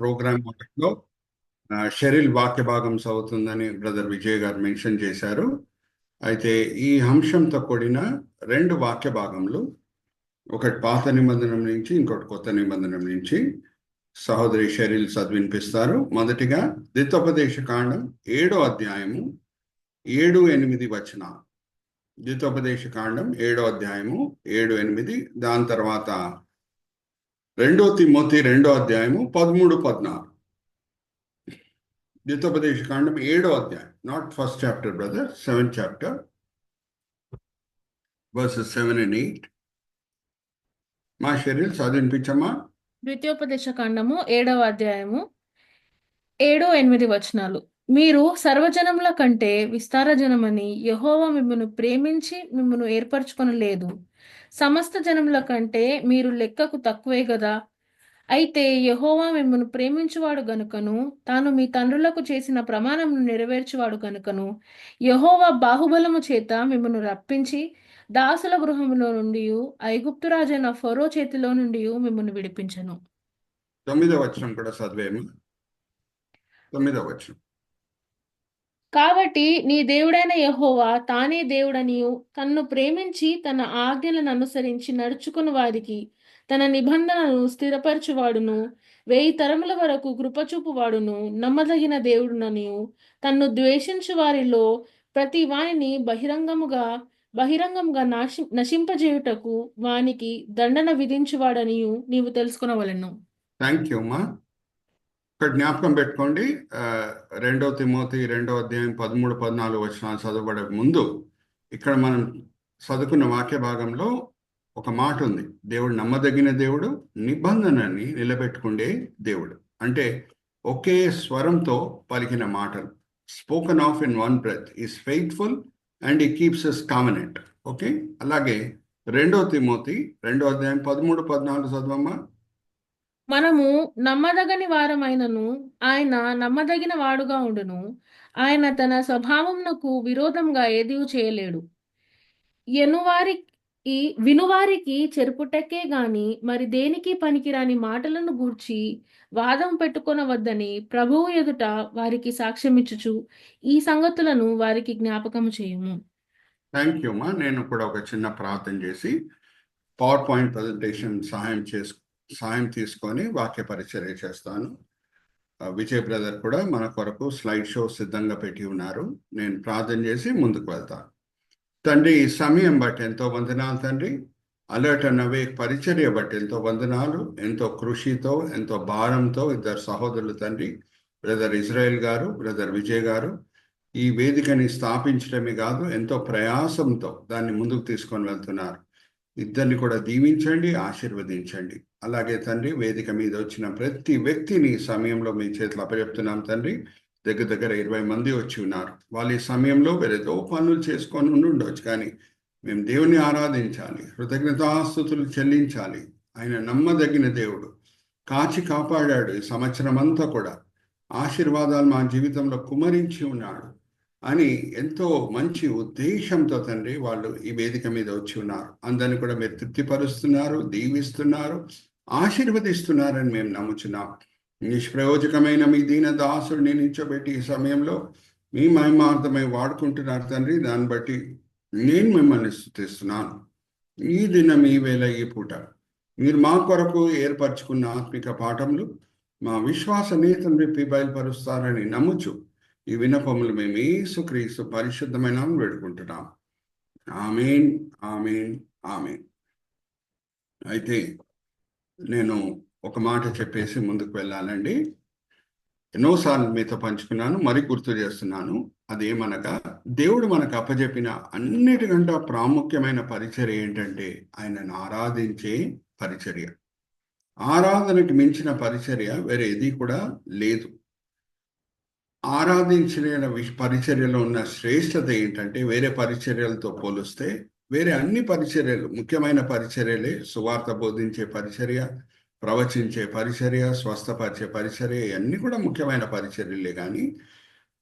Programme లో Sheryl వాక్య భాగం చదువుతుందని బ్రదర్ విజయ్ గారు మెన్షన్ చేశారు. అయితే ఈ అంశంతో కూడిన రెండు వాక్య భాగములు, ఒకటి పాత నిబంధన నుంచి, ఇంకోటి కొత్త నిబంధన నుంచి సహోదరి షెరిల్ చదివినిపిస్తారు. మొదటిగా ద్వితోపదేశ కాండం 7వ అధ్యాయము 7-8 వచనాలు. ద్వితోపదేశ కాండం 7వ అధ్యాయము 7-8. దాని తర్వాత 2 తిమోతి 2వ అధ్యాయము 13-14. ద్వితోపదేశ కాండం 7వ అధ్యాయం, not first chapter brother, 7th chapter versus 7 and 8. మా షెరిల్ చదివినిపించమ్మా. ద్వితీయోపదేశ కాండము 7వ అధ్యాయము 7-8 వచనాలు. మీరు సర్వజనముల కంటే విస్తార జనమని యెహోవా మిమ్మును ప్రేమించి మిమ్మును ఏర్పరచుకొనలేదు. సమస్త జనముల కంటే మీరు లెక్కకు తక్కువే గదా. అయితే యెహోవా మిమ్మును ప్రేమించువాడు గనుకను, తాను మీ తండ్రులకు చేసిన ప్రమాణమును నెరవేర్చువాడు గనుకను, యెహోవా బాహుబలము చేత మిమ్మును రప్పించి దాసుల గృహములో నుండి, ఐగుప్తు రాజైన ఫరో చేతిలో నుండి మిమ్మును విడిపించెను. 9వ వచనం కూడా చదివేము. 9వ వచనం. కాబట్టి నీ దేవుడైన యెహోవా తానే దేవుడనియు, తన్ను ప్రేమించి తన ఆజ్ఞలను అనుసరించి నడుచుకుని వారికి తన నిబంధనను స్థిరపరచువాడును, 1000 తరముల వరకు కృపచూపువాడును, నమ్మదగిన దేవుడుననియు, తన్ను ద్వేషించు వారిలో ప్రతి వానిని బహిరంగముగా నశింపజేయుటకు వానికి దండన విధించువాడనియు నీవు తెలుసుకొనవలెను. థ్యాంక్ యూ అమ్మా. ఇక్కడ జ్ఞాపకం పెట్టుకోండి, 2 తిమోతి 2వ అధ్యాయం 13-14 వచనాలు చదవబడే ముందు ఇక్కడ మనం చదువుకున్న వాక్య భాగంలో ఒక మాట ఉంది. దేవుడు నమ్మదగిన దేవుడు, నిబంధనని నిలబెట్టుకుండే దేవుడు. అంటే ఒకే స్వరంతో పలికిన మాటలు, spoken of in one breath, is faithful and he keeps his covenant. Okay, అలాగే 2 తిమోతి 2వ అధ్యాయం 13-14 చదవమ్మా. మనము నమ్మదగని వారమైనను ఆయన నమ్మదగిన వాడుగా ఉండును. ఆయన తన స్వభావమునకు విరోధంగా ఏదియూ చేయలేడు. వినువారికి చెరుపుటకే గాని మరి దేనికి పనికిరాని మాటలను గూర్చి వాదం పెట్టుకొనవద్దని ప్రభువు ఎదుట వారికి సాక్ష్యమిచ్చుచు ఈ సంగతులను వారికి జ్ఞాపకము చేయుము. థ్యాంక్ యూ అమ్మా. నేను కూడా ఒక చిన్న ప్రార్థన చేసి పవర్ పాయింట్ ప్రజెంటేషన్ సహాయం తీసుకొని వాక్య పరిచర్య చేస్తాను. విజయ్ బ్రదర్ కూడా మన కొరకు స్లైడ్ షో సిద్ధంగా పెట్టి ఉన్నారు. నేను ప్రార్థన చేసి ముందుకు వెళ్తాను. తండ్రి, ఈ సమయం బట్టి ఎంతో వందనాలు తండ్రి. అలర్ట్ అండ్ అవేక్ పరిచర్య బట్టి ఎంతో వందనాలు. ఎంతో కృషితో, ఎంతో భారంతో ఇద్దరు సహోదరులు తండ్రి, బ్రదర్ ఇజ్రాయెల్ గారు, బ్రదర్ విజయ్ గారు ఈ వేదికని స్థాపించడమే కాదు, ఎంతో ప్రయాసంతో దాన్ని ముందుకు తీసుకొని వెళ్తున్నారు. ఇద్దరిని కూడా దీవించండి, ఆశీర్వదించండి. అలాగే తండ్రి, వేదిక మీద వచ్చిన ప్రతి వ్యక్తిని ఈ సమయంలో మీ చేతిలో అప్పచెప్తున్నాం తండ్రి. దగ్గర 20 మంది వచ్చి ఉన్నారు. వాళ్ళు ఈ సమయంలో వేరేదో పనులు చేసుకొని ఉండొచ్చు, కానీ మేము దేవుని ఆరాధించాలి, కృతజ్ఞతాస్తుతులు చెల్లించాలి. ఆయన నమ్మదగిన దేవుడు, కాచి కాపాడాడు. ఈ సంవత్సరం అంతా కూడా ఆశీర్వాదాలు మా జీవితంలో కుమరించి ఉన్నాడు అని ఎంతో మంచి ఉద్దేశంతో తండ్రి వాళ్ళు ఈ వేదిక మీద వచ్చి ఉన్నారు. అందరినీ కూడా మీరు తృప్తిపరుస్తున్నారు, దీవిస్తున్నారు, ఆశీర్వదిస్తున్నారని మేము నమ్ముచున్నాం. నిష్ప్రయోజకమైన మీ దీన దాసుడిని నిల్చోబెట్టి ఈ సమయంలో మీ మహిమార్థమై వాడుకుంటున్నారు తండ్రి. దాన్ని బట్టి నేను మిమ్మల్ని స్తుతిస్తున్నాను. ఈ దినం, ఈ వేళ, ఈ పూట మీరు మా కొరకు ఏర్పరచుకున్న ఆత్మిక పాఠములు మా విశ్వాసనే తండ్రి బయలుపరుస్తారని నమ్ముచు ఈ విన్నపములు మేము యేసుక్రీస్తు పరిశుద్ధమైన వేడుకుంటున్నాం. ఆమేన్, ఆమేన్, ఆమేన్. అయితే నేను ఒక మాట చెప్పేసి ముందుకు వెళ్ళాలండి. ఎన్నోసార్లు మీతో పంచుకున్నాను, మరి గుర్తు చేస్తున్నాను. అదేమనగా, దేవుడు మనకు అప్పచెప్పిన అన్నిటికంటే ప్రాముఖ్యమైన పరిచర్య ఏంటంటే ఆయనను ఆరాధించే పరిచర్య. ఆరాధనకి మించిన పరిచర్య వేరే ఏది కూడా లేదు. ఆరాధించిన పరిచర్యలో ఉన్న శ్రేష్టత ఏంటంటే, వేరే పరిచర్యలతో పోలిస్తే వేరే అన్ని పరిచర్యలు ముఖ్యమైన పరిచర్యలే. సువార్త బోధించే పరిచర్య, ప్రవచించే పరిచర్య, స్వస్థపరిచే పరిచర్య, ఇవన్నీ కూడా ముఖ్యమైన పరిచర్యలే. కానీ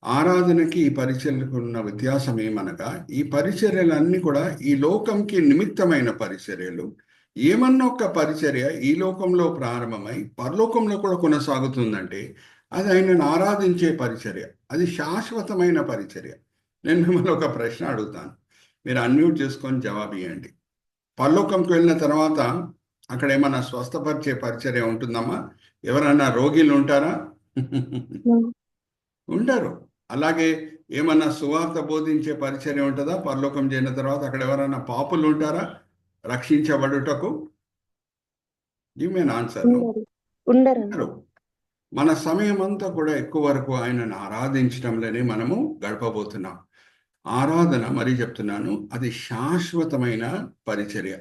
ఆరాధనకి ఈ పరిచర్యలకు ఉన్న వ్యత్యాసం ఏమనగా, ఈ పరిచర్యలన్నీ కూడా ఈ లోకంకి నిమిత్తమైన పరిచర్యలు. ఏమన్నా ఒక పరిచర్య ఈ లోకంలో ప్రారంభమై పరలోకంలో కూడా కొనసాగుతుందంటే అది ఆయనను ఆరాధించే పరిచర్య, అది శాశ్వతమైన పరిచర్య. నేను మిమ్మల్ని ఒక ప్రశ్న అడుగుతాను, మీరు అన్మ్యూట్ చేసుకొని జవాబు ఇవ్వండి. పరలోకంకి వెళ్ళిన తర్వాత అక్కడ ఏమన్నా స్వస్థపరిచే పరిచర్య ఉంటుందమ్మా? ఎవరన్నా రోగిలు ఉంటారా? ఉంటారు. అలాగే ఏమన్నా సువార్త బోధించే పరిచర్య ఉంటుందా? పరలోకం చేరిన తర్వాత అక్కడ ఎవరన్నా పాపులు ఉంటారా రక్షించబడుటకు? You men answer. ఉండరు. మన సమయం అంతా కూడా ఎక్కువ వరకు ఆయనను ఆరాధించడంలోనే మనము గడపబోతున్నాం. ఆరాధన, మరీ చెప్తున్నాను, అది శాశ్వతమైన పరిచర్య.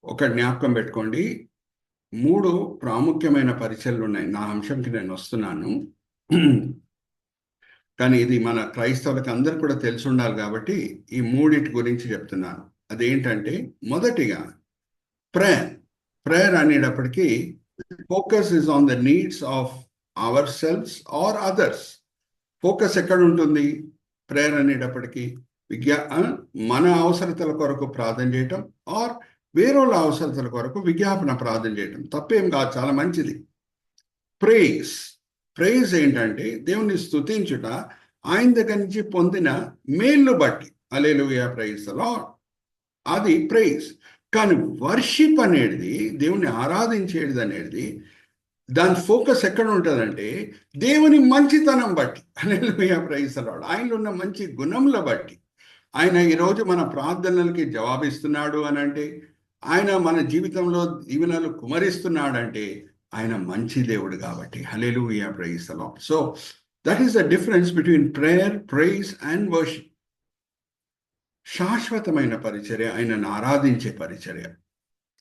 ఒక జ్ఞాపకం పెట్టుకోండి, 3 ప్రాముఖ్యమైన పరిచర్యలు ఉన్నాయి. నా అంశంకి నేను వస్తున్నాను, కానీ ఇది మన క్రైస్తవులకు అందరు కూడా తెలిసి ఉండాలి కాబట్టి ఈ 3 గురించి చెప్తున్నాను. అదేంటంటే, మొదటిగా ప్రేయర్ అనేటప్పటికీ focus is on the needs of our selves or others. Focus ఎక్కడ ఉంటుంది ప్రేయర్ అనేటప్పటికీ? మన అవసరతల కొరకు ప్రార్థన చేయటం ఆర్ వేరేళ్ళ అవసరతల కొరకు విజ్ఞాపన ప్రార్థన చేయటం తప్పేం కాదు, చాలా మంచిది. ప్రైజ్ ఏంటంటే దేవుని స్తుతించుట, ఆయన దగ్గర నుంచి పొందిన మేలు బట్టి. హల్లెలూయా, ప్రైజ్ ది లార్డ్. అది ప్రైజ్. కానీ వర్షిప్ అనేది, దేవుని ఆరాధించేది అనేది, దాని ఫోకస్ ఎక్కడ ఉంటుందంటే దేవుని మంచితనం బట్టి. హల్లెలూయా, ప్రైజ్ ది లార్డ్. ఆయనలో ఉన్న మంచి గుణముల బట్టి. ఆయన ఈరోజు మన ప్రార్థనలకి జవాబిస్తున్నాడు అని అంటే, ఆయన మన జీవితంలో దీవెనలు కుమరిస్తున్నాడంటే ఆయన మంచి దేవుడు కాబట్టి. Hallelujah, praise the lord. So that is the difference between prayer, praise and worship. శాశ్వతమైన పరిచర్య, ఆయనను ఆరాధించే పరిచర్య.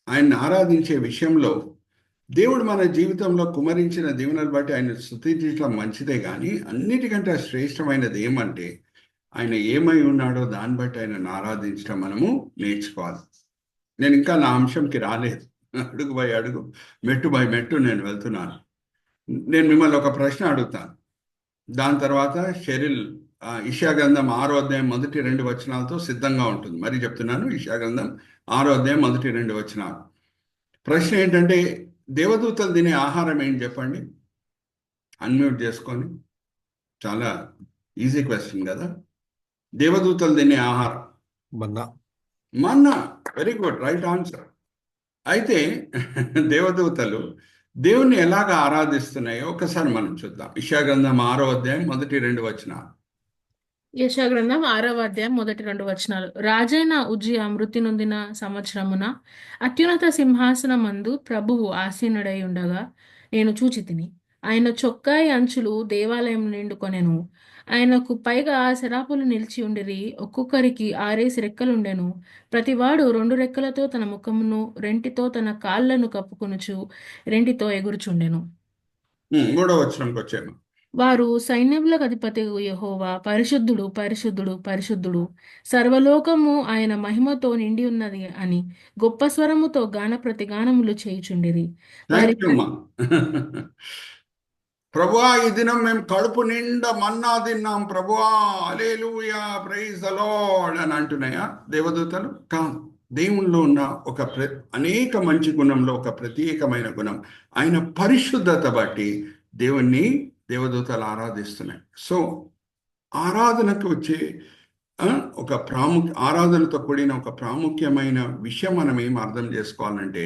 ఆయన్ని ఆరాధించే విషయంలో దేవుడు మన జీవితంలో కుమరించిన దీవెనలు బట్టి ఆయన స్తుతించడం మంచిదే, కానీ అన్నిటికంటే శ్రేష్టమైనది ఏమంటే ఆయన ఏమై ఉన్నాడో దాన్ని బట్టి ఆయనను ఆరాధించడం మనము నేర్చుకోవాలి. నేను ఇంకా నా అంశంకి రాలేదు, అడుగు బై అడుగు, మెట్టు బై మెట్టు నేను వెళ్తున్నాను. నేను మిమ్మల్ని ఒక ప్రశ్న అడుగుతాను, దాని తర్వాత షెరిల్ యెషయా గ్రంథం 6వ అధ్యాయం మొదటి 2 వచనాలతో సిద్ధంగా ఉంటుంది. మరి చెప్తున్నాను, యెషయా గ్రంథం 6వ అధ్యాయం మొదటి 2 వచనాలు. ప్రశ్న ఏంటంటే, దేవదూతలు తినే ఆహారం ఏంటి చెప్పండి? అన్మ్యూట్ చేసుకొని. చాలా ఈజీ క్వశ్చన్ కదా. దేవదూతలు తినే ఆహారం మన్నా. Very good, right answer. అయితే దేవదూతలు దేవుణ్ణి ఎలాగ ఆరాధిస్తున్నాయో ఒకసారి మనం చూద్దాం. యెషయా గ్రంథం 6వ అధ్యాయం మొదటి 2 వచనాలు. యెషయా గ్రంథం 6వ అధ్యాయం మొదటి 2 వచనాలు. రాజైన ఉజ్జియా మృతి నొందిన సంవత్సరమున అత్యున్నత సింహాసనమందు ప్రభువు ఆసీనుడై ఉండగా నేను చూచితిని. ఆయన చొక్కాయి అంచులు దేవాలయం నిండుకొనెను. ఆయనకు పైగా శరాపులు నిలిచి ఉండిరి. ఒక్కొక్కరికి 6 రెక్కలుండెను. ప్రతివాడు 2 రెక్కలతో తన ముఖమును, రెంటితో తన కాళ్లను కప్పుకొనుచు, రెంటితో ఎగురుచుండెను. 3వ వచనంకి వచ్చాము. వారు సైన్యములకు అధిపతియగు యెహోవా పరిశుద్ధుడు, పరిశుద్ధుడు, పరిశుద్ధుడు, సర్వలోకము ఆయన మహిమతో నిండి ఉన్నది అని గొప్ప స్వరముతో గాన ప్రతిగానములు చేయుచుండిరి. వారి థ్యాంక్ యూ అమ్మా. ప్రభువా, ఈ దినం మేము కడుపు నిండా మన్నా తిన్నాం ప్రభువా, హల్లెలూయా, ప్రైజ్ ది లార్డ్ అని అంటున్నాయా దేవదూతలు? కాదు. దేవునిలో ఉన్న ఒక అనేక మంచి గుణంలో ఒక ప్రత్యేకమైన గుణం, ఆయన పరిశుద్ధత బట్టి దేవుణ్ణి దేవదూతలు ఆరాధిస్తున్నాయి. సో ఆరాధనకు వచ్చే ఒక ఆరాధనతో కూడిన ఒక ప్రాముఖ్యమైన విషయం మనం ఏం అర్థం చేసుకోవాలంటే,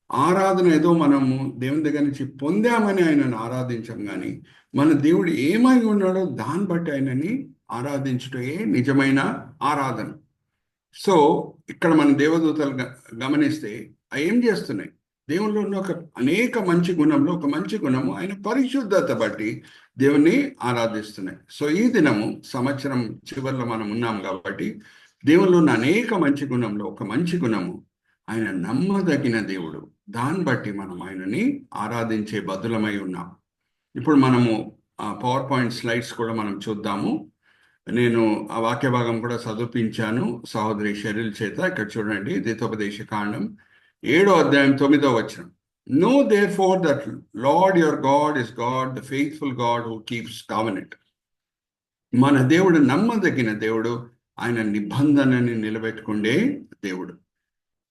ఆరాధన ఏదో మనము దేవుని దగ్గర నుంచి పొందామని ఆయనను ఆరాధించం, కానీ మన దేవుడు ఏమై ఉన్నాడో దాన్ని బట్టి ఆయనని ఆరాధించటే నిజమైన ఆరాధన. సో ఇక్కడ మన దేవదూతలు గమనిస్తే ఏం చేస్తున్నాయి? దేవుల్లో ఉన్న ఒక అనేక మంచి గుణంలో ఒక మంచి గుణము ఆయన పరిశుద్ధత బట్టి దేవుణ్ణి ఆరాధిస్తున్నాయి. సో ఈ దినము సంవత్సరం చివరిలో మనం ఉన్నాం కాబట్టి దేవుల్లో ఉన్న అనేక మంచి గుణంలో ఒక మంచి గుణము ఆయన నమ్మదగిన దేవుడు. దాన్ని బట్టి మనం ఆయనని ఆరాధించే బదులమై ఉన్నాం. ఇప్పుడు మనము పవర్ పాయింట్ స్లైడ్స్ కూడా మనం చూద్దాము. నేను ఆ వాక్య భాగం కూడా చదివించాను సహోదరి షెరిల్ చేత. ఇక్కడ చూడండి, ద్వితోపదేశ కాండం 7వ అధ్యాయం 9వ వచనం. Know therefore that Lord your God is God, the faithful God who keeps covenant. మన దేవుడు నమ్మదగిన దేవుడు, ఆయన నిబంధనని నిలబెట్టుకుండే దేవుడు.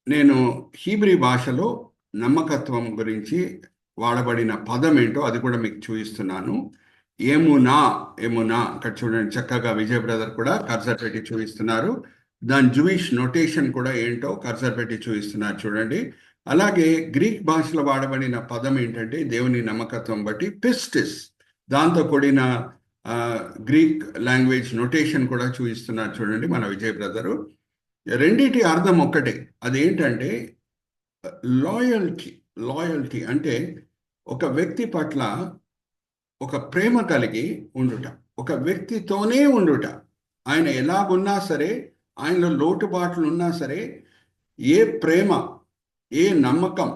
నేను హీబ్రీ భాషలో నమ్మకత్వం గురించి వాడబడిన పదం ఏంటో అది కూడా మీకు చూపిస్తున్నాను. ఏమునా, ఏమునా, అక్కడ చూడండి, చక్కగా విజయ్ బ్రదర్ కూడా కర్సర్ పెట్టి చూపిస్తున్నారు. దాని జూయిష్ నొటేషన్ కూడా ఏంటో కర్సర్ పెట్టి చూపిస్తున్నారు చూడండి. అలాగే గ్రీక్ భాషలో వాడబడిన పదం ఏంటంటే దేవుని నమ్మకత్వం బట్టి పిస్టిస్, దాంతో కూడిన గ్రీక్ లాంగ్వేజ్ నొటేషన్ కూడా చూపిస్తున్నారు చూడండి మన విజయ్ బ్రదరు. రెండిటి అర్థం ఒక్కటే. అదేంటంటే లాయల్టీ. లాయల్టీ అంటే ఒక వ్యక్తి పట్ల ఒక ప్రేమ కలిగి ఉండుట, ఒక వ్యక్తితోనే ఉండుట. ఆయన ఎలాగున్నా సరే, ఆయనలో లోటుబాట్లు ఉన్నా సరే, ఏ ప్రేమ, ఏ నమ్మకం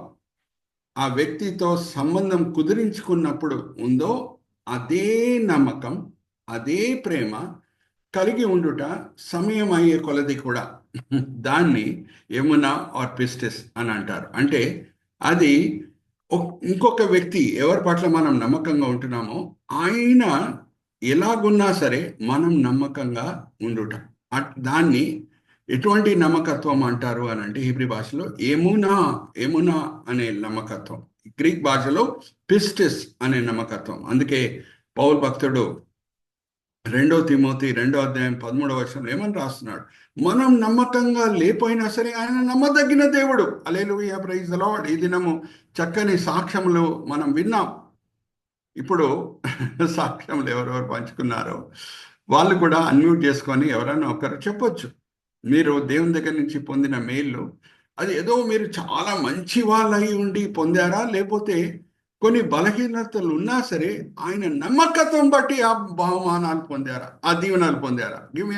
ఆ వ్యక్తితో సంబంధం కుదిరించుకున్నప్పుడు ఉందో అదే నమ్మకం, అదే ప్రేమ కలిగి ఉండుట సమయం అయ్యే కొలది కూడా దాన్ని యమునా ఆర్ పిస్టిస్ అని అంటారు. అంటే అది ఇంకొక వ్యక్తి ఎవరి పట్ల మనం నమ్మకంగా ఉంటున్నామో ఆయన ఎలాగున్నా సరే మనం నమ్మకంగా ఉండుట, దాన్ని ఎటువంటి నమ్మకత్వం అంటారు అని అంటే హీబ్రీ భాషలో ఏమునా, ఏమునా అనే నమ్మకత్వం, గ్రీక్ భాషలో పిస్టిస్ అనే నమ్మకత్వం. అందుకే పౌలు భక్తుడు 2 తిమోతి 2:13 ఏమని రాస్తున్నాడు, మనం నమ్మకంగా లేకపోయినా సరే ఆయన నమ్మదగిన దేవుడు. హల్లెలూయా, ప్రైజ్ ది లార్డ్. ఈ దినము చక్కని సాక్ష్యములు మనం విన్నాం. ఇప్పుడు సాక్ష్యములు ఎవరెవరు పంచుకున్నారో వాళ్ళు కూడా అన్మ్యూట్ చేసుకొని ఎవరైనా ఒకరు చెప్పొచ్చు. మీరు దేవుని దగ్గర నుంచి పొందిన మేలు అది ఏదో మీరు చాలా మంచి వాళ్ళయి ఉండి పొందారా, లేకపోతే కొన్ని బలహీనతలు ఉన్నా సరే ఆయన నమ్మకత్వం బట్టి ఆ బహుమానాలు పొందారా, ఆ దీవెనలు పొందారా? గివ్ మీ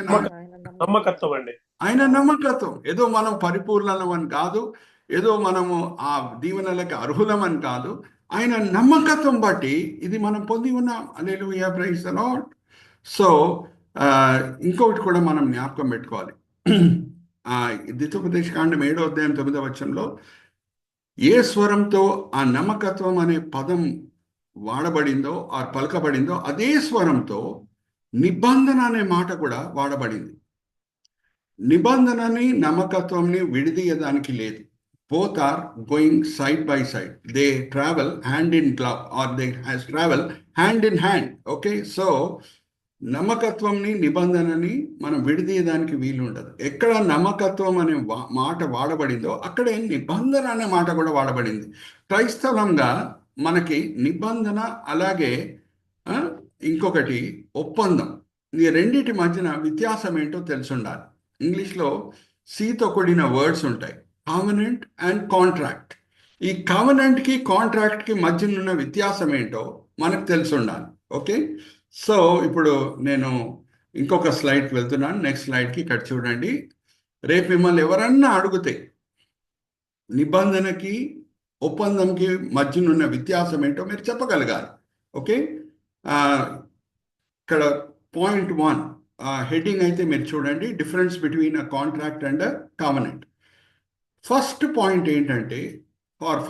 నమ్మకత్వం అండి. ఆయన నమ్మకత్వం. ఏదో మనం పరిపూర్ణమని కాదు, ఏదో మనము ఆ దీవెనలకి అర్హులమని కాదు, ఆయన నమ్మకత్వం బట్టి ఇది మనం పొంది ఉన్నాం. హల్లెలూయా, ప్రైజ్ ది లార్డ్. సో ఇంకొకటి కూడా మనం జ్ఞాపకం పెట్టుకోవాలి. ద్వితీయోపదేశకాండం 7:9 ఏ స్వరంతో ఆ నమ్మకత్వం అనే పదం వాడబడిందో ఆ పలకబడిందో అదే స్వరంతో నిబంధన అనే మాట కూడా వాడబడింది. నిబంధనని నమ్మకత్వంని విడిదీయడానికి లేదు. Both are going side by side. They travel hand in glove are they travel hand in hand. Okay, so నమ్మకత్వంని నిబంధనని మనం విడిదీయడానికి వీలు ఉండదు. ఎక్కడ నమ్మకత్వం అనే మాట వాడబడిందో అక్కడే నిబంధన అనే మాట కూడా వాడబడింది. క్రైస్తవంగా మనకి నిబంధన అలాగే ఇంకొకటి ఒప్పందం, ఈ రెండింటి మధ్యన వ్యత్యాసం ఏంటో తెలిసి ఉండాలి. ఇంగ్లీష్లో సీతో కూడిన వర్డ్స్ ఉంటాయి, కావనెంట్ అండ్ కాంట్రాక్ట్. ఈ కావనెంట్కి కాంట్రాక్ట్కి మధ్యన ఉన్న వ్యత్యాసం ఏంటో మనకు తెలిసి ఉండాలి. ఓకే, సో ఇప్పుడు నేను ఇంకొక స్లైడ్కి వెళ్తున్నాను. నెక్స్ట్ స్లైడ్కి ఇక్కడ చూడండి. రేపు మిమ్మల్ని ఎవరన్నా అడిగితే నిబంధనకి ఒప్పందంకి మధ్యనున్న వ్యత్యాసం ఏంటో మీరు చెప్పగలగాలి. ఓకే, ఇక్కడ పాయింట్ 1 హెడ్డింగ్ అయితే మీరు చూడండి, difference between a contract and a covenant. First point ఏంటంటే,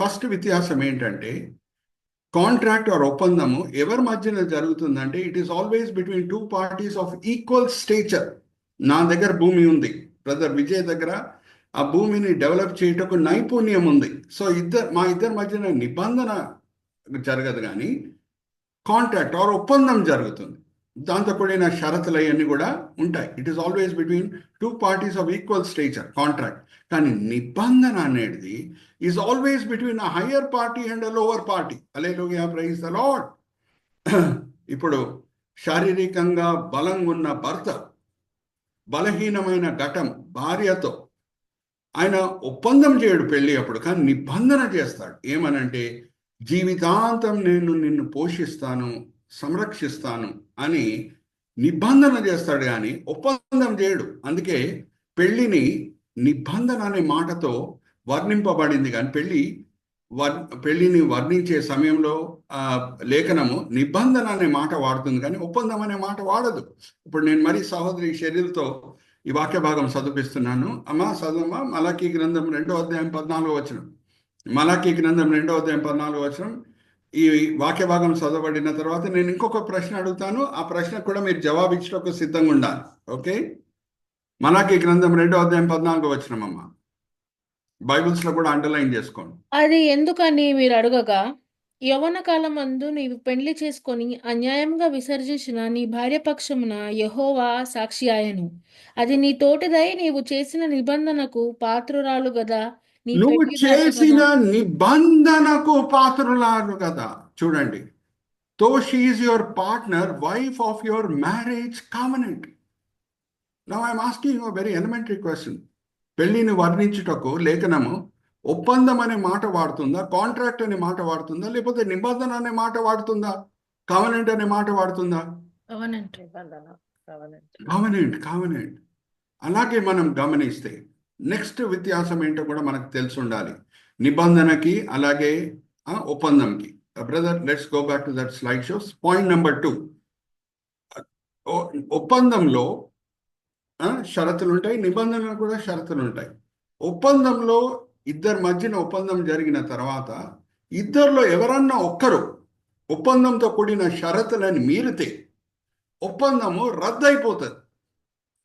ఫస్ట్ వ్యత్యాసం ఏంటంటే, కాంట్రాక్ట్ ఆర్ ఒప్పందము ఎవరి మధ్యన జరుగుతుందంటే it is always between 2 parties of equal stature. నా దగ్గర భూమి ఉంది, బ్రదర్ విజయ్ దగ్గర ఆ భూమిని డెవలప్ చేయటకు నైపుణ్యం ఉంది. సో మా ఇద్దరి మధ్యన నిబంధన జరగదు కానీ కాంట్రాక్ట్ ఆర్ ఒప్పందం జరుగుతుంది. దాంతో కూడిన షరతులు అవన్నీ కూడా ఉంటాయి. It is always between 2 parties of equal stature, contract. కానీ నిబంధన అనేది is always between a higher party and a lower party. Hallelujah, praise the Lord. ఇప్పుడు శారీరకంగా బలంగా ఉన్న భర్త బలహీనమైన ఘటం భార్యతో ఆయన ఒప్పందం చేయడు పెళ్ళి అప్పుడు, కానీ నిబంధన చేస్తాడు. ఏమనంటే జీవితాంతం నేను నిన్ను పోషిస్తాను, సంరక్షిస్తాను అని నిబంధన చేస్తాడు, కానీ ఒప్పందం చేయడు. అందుకే పెళ్ళిని నిబంధన అనే మాటతో వర్ణింపబడింది. కానీ పెళ్ళిని వర్ణించే సమయంలో లేఖనము నిబంధన అనే మాట వాడుతుంది, కానీ ఒప్పందం అనే మాట వాడదు. ఇప్పుడు నేను మరి సహోదరి షెరీల్తో ఈ వాక్య భాగం చదివిస్తున్నాను. అమ్మా చదవమ్మా, మలాకీ గ్రంథం 2:14. మలాకీ గ్రంథం 2:14. ఈ వాక్య భాగం చదవబడిన తర్వాత నేను ఇంకొక ప్రశ్న అడుగుతాను, ఆ ప్రశ్నకు కూడా మీరు జవాబు ఇచ్చడానికి సిద్ధంగా ఉండాలి. ఓకే, మలాకీ గ్రంథం 2:14 అమ్మా. బైబిల్స్ లో కూడా అండర్లైన్ చేసుకోండి. అది ఎందుకని మీరు అడగగా, యవ్వన కాలమందు నీవు పెండ్లి చేసుకొని అన్యాయంగా విసర్జించిన నీ భార్య పక్షమున యెహోవా సాక్షి ఆయను. అది నీ తోటిదై నీవు చేసిన నిబంధనకు పాత్రురాలు గదా, నీ నువ్వు పెండ్లి చేసిన దాచకమా. నిబంధనకు పాత్రులారు కదా. చూడండి, తో she is your partner, wife of your marriage covenant. Now I'm asking you very elementary question. పెళ్లిని వర్ణించుటకు లేఖనము ఒప్పందం అనే మాట వాడుతుందా, కాంట్రాక్ట్ అనే మాట వాడుతుందా, లేకపోతే నిబంధన అనే మాట వాడుతుందా, కామనెంట్ అనే మాట వాడుతుందా? కవనెంట్. Covenant, covenant. అలాగే మనం గమనిస్తే నెక్స్ట్ వ్యత్యాసం ఏంటో కూడా మనకు తెలిసి ఉండాలి, నిబంధనకి అలాగే ఒప్పందంకి. Brother, let's go back to that slide shows. Point number 2, ఒప్పందంలో షరతులు ఉంటాయి, నిబంధనలు కూడా షరతులు ఉంటాయి. ఒప్పందంలో ఇద్దరి మధ్యన ఒప్పందం జరిగిన తర్వాత ఇద్దరిలో ఎవరన్నా ఒక్కరు ఒప్పందంతో కూడిన షరతులని మీరితే ఒప్పందము రద్దయిపోతుంది.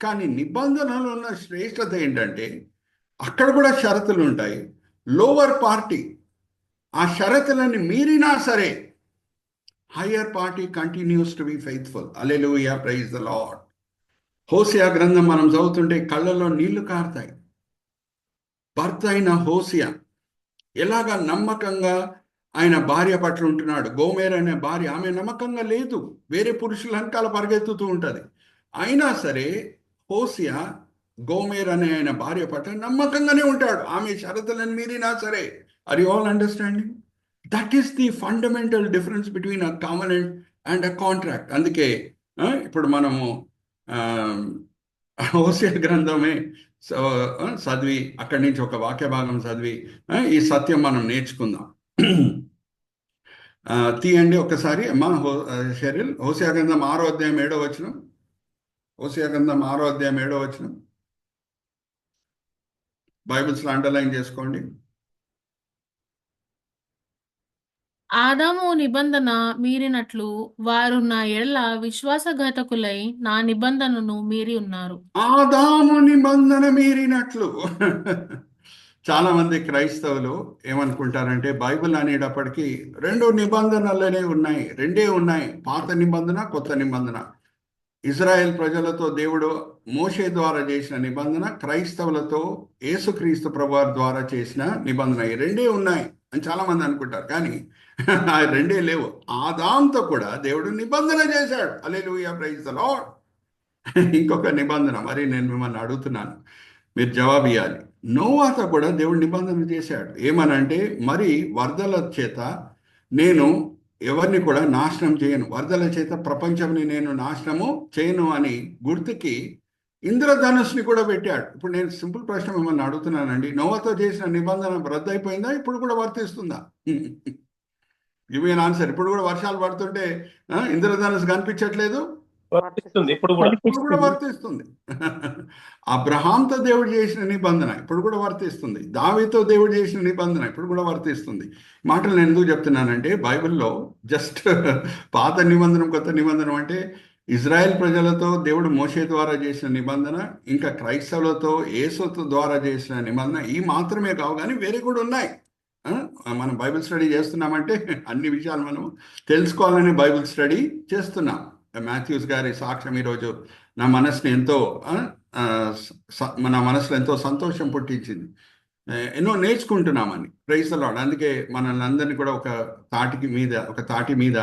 కానీ నిబంధనలో ఉన్న శ్రేష్టత ఏంటంటే అక్కడ కూడా షరతులు ఉంటాయి. లోవర్ పార్టీ ఆ షరతులని మీరినా సరే higher party continues to be faithful. Hallelujah, praise the Lord. Hosea గ్రంథం మనం చదువుతుంటే కళ్ళలో నీళ్లు కారుతాయి. భర్త అయిన హోసియా ఎలాగా నమ్మకంగా ఆయన భార్య పట్ల ఉంటున్నాడు. గోమేర్ అనే భార్య, ఆమె నమ్మకంగా లేదు, వేరే పురుషుల వెనకాల పరిగెత్తుతూ ఉంటుంది. అయినా సరే హోసియా గోమేర్ అనే ఆయన భార్య పట్ల నమ్మకంగానే ఉంటాడు, ఆమె షరతులను మీరినా సరే. Are you all understanding? That is the fundamental difference between a covenant and a contract. అందుకే ఇప్పుడు మనము హోసియా గ్రంథమే చదివి అక్కడి నుంచి ఒక వాక్య భాగం చదివి ఈ సత్యం మనం నేర్చుకుందాం. తీయండి ఒకసారి అమ్మా, షెరిల్, హోసియా గ్రంథం 6వ అధ్యాయం 7వ వచనం. హోసియా గ్రంథం 6వ అధ్యాయం 7వ వచనం బైబిల్స్లో అండర్లైన్ చేసుకోండి. ఆదాము నిబంధన మీరినట్లు వారు నా ఎడల విశ్వాసఘాతకులై నా నిబంధనను మీరి ఉన్నారు. ఆదాము నిబంధన మీరినట్లు. చాలా మంది క్రైస్తవులు ఏమనుకుంటారంటే బైబిల్ అనేటప్పటికీ 2 నిబంధనలనే ఉన్నాయి, 2 ఉన్నాయి, పాత నిబంధన, కొత్త నిబంధన. ఇజ్రాయెల్ ప్రజలతో దేవుడు మోషే ద్వారా చేసిన నిబంధన, క్రైస్తవులతో యేసుక్రీస్తు ప్రభువారి ద్వారా చేసిన నిబంధన, ఈ 2 ఉన్నాయి అని చాలా మంది అనుకుంటారు. కానీ ఆ 2 లేవు. ఆదాంతో కూడా దేవుడు నిబంధన చేశాడు. హల్లెలూయా, ప్రైజ్ ద లార్డ్. ఇంకొక నిబంధన, మరి నేను మిమ్మల్ని అడుగుతున్నాను, మీరు జవాబు ఇవ్వాలి. నోవాతో కూడా దేవుడు నిబంధన చేశాడు. ఏమనంటే, మరి వరదల చేత నేను ఎవరిని కూడా నాశనం చేయను, వరదల చేత ప్రపంచంని నేను నాశనము చేయను అని గుర్తుకి ఇంద్రధనుస్ని కూడా పెట్టాడు. ఇప్పుడు నేను సింపుల్ ప్రశ్న మిమ్మల్ని అడుగుతున్నానండి, నోవాతో చేసిన నిబంధన రద్దయిపోయిందా? ఇప్పుడు కూడా వర్తిస్తుందా? Give me an answer. ఇప్పుడు కూడా వర్షాలు పడుతుంటే ఇంద్రధనుస్ కనిపించట్లేదు? వర్తిస్తుంది, ఇప్పుడు కూడా ఇప్పుడు కూడా వర్తిస్తుంది. అబ్రహాంతో దేవుడు చేసిన నిబంధన ఇప్పుడు కూడా వర్తిస్తుంది. దావీదుతో దేవుడు చేసిన నిబంధన ఇప్పుడు కూడా వర్తిస్తుంది. మాటలు నేను ఎందుకు చెప్తున్నానంటే, బైబిల్లో జస్ట్ పాత నిబంధన, కొత్త నిబంధన అంటే ఇజ్రాయెల్ ప్రజలతో దేవుడు మోషే ద్వారా చేసిన నిబంధన, ఇంకా క్రైస్తవులతో యేసు ద్వారా చేసిన నిబంధన, ఈ మాత్రమే కావు, కానీ వేరే కూడా ఉన్నాయి. మనం బైబిల్ స్టడీ చేస్తున్నామంటే అన్ని విషయాలు మనం తెలుసుకోవాలని బైబిల్ స్టడీ చేస్తున్నాం. మాథ్యూస్ గారి సాక్ష్యం ఈరోజు నా మనసుని ఎంతో మన మనసులో ఎంతో సంతోషం పుట్టించింది. ఎన్నో నేర్చుకుంటున్నామని, ప్రైజ్ ది లార్డ్. అందుకే మనల్ని అందరినీ కూడా ఒక తాటి మీద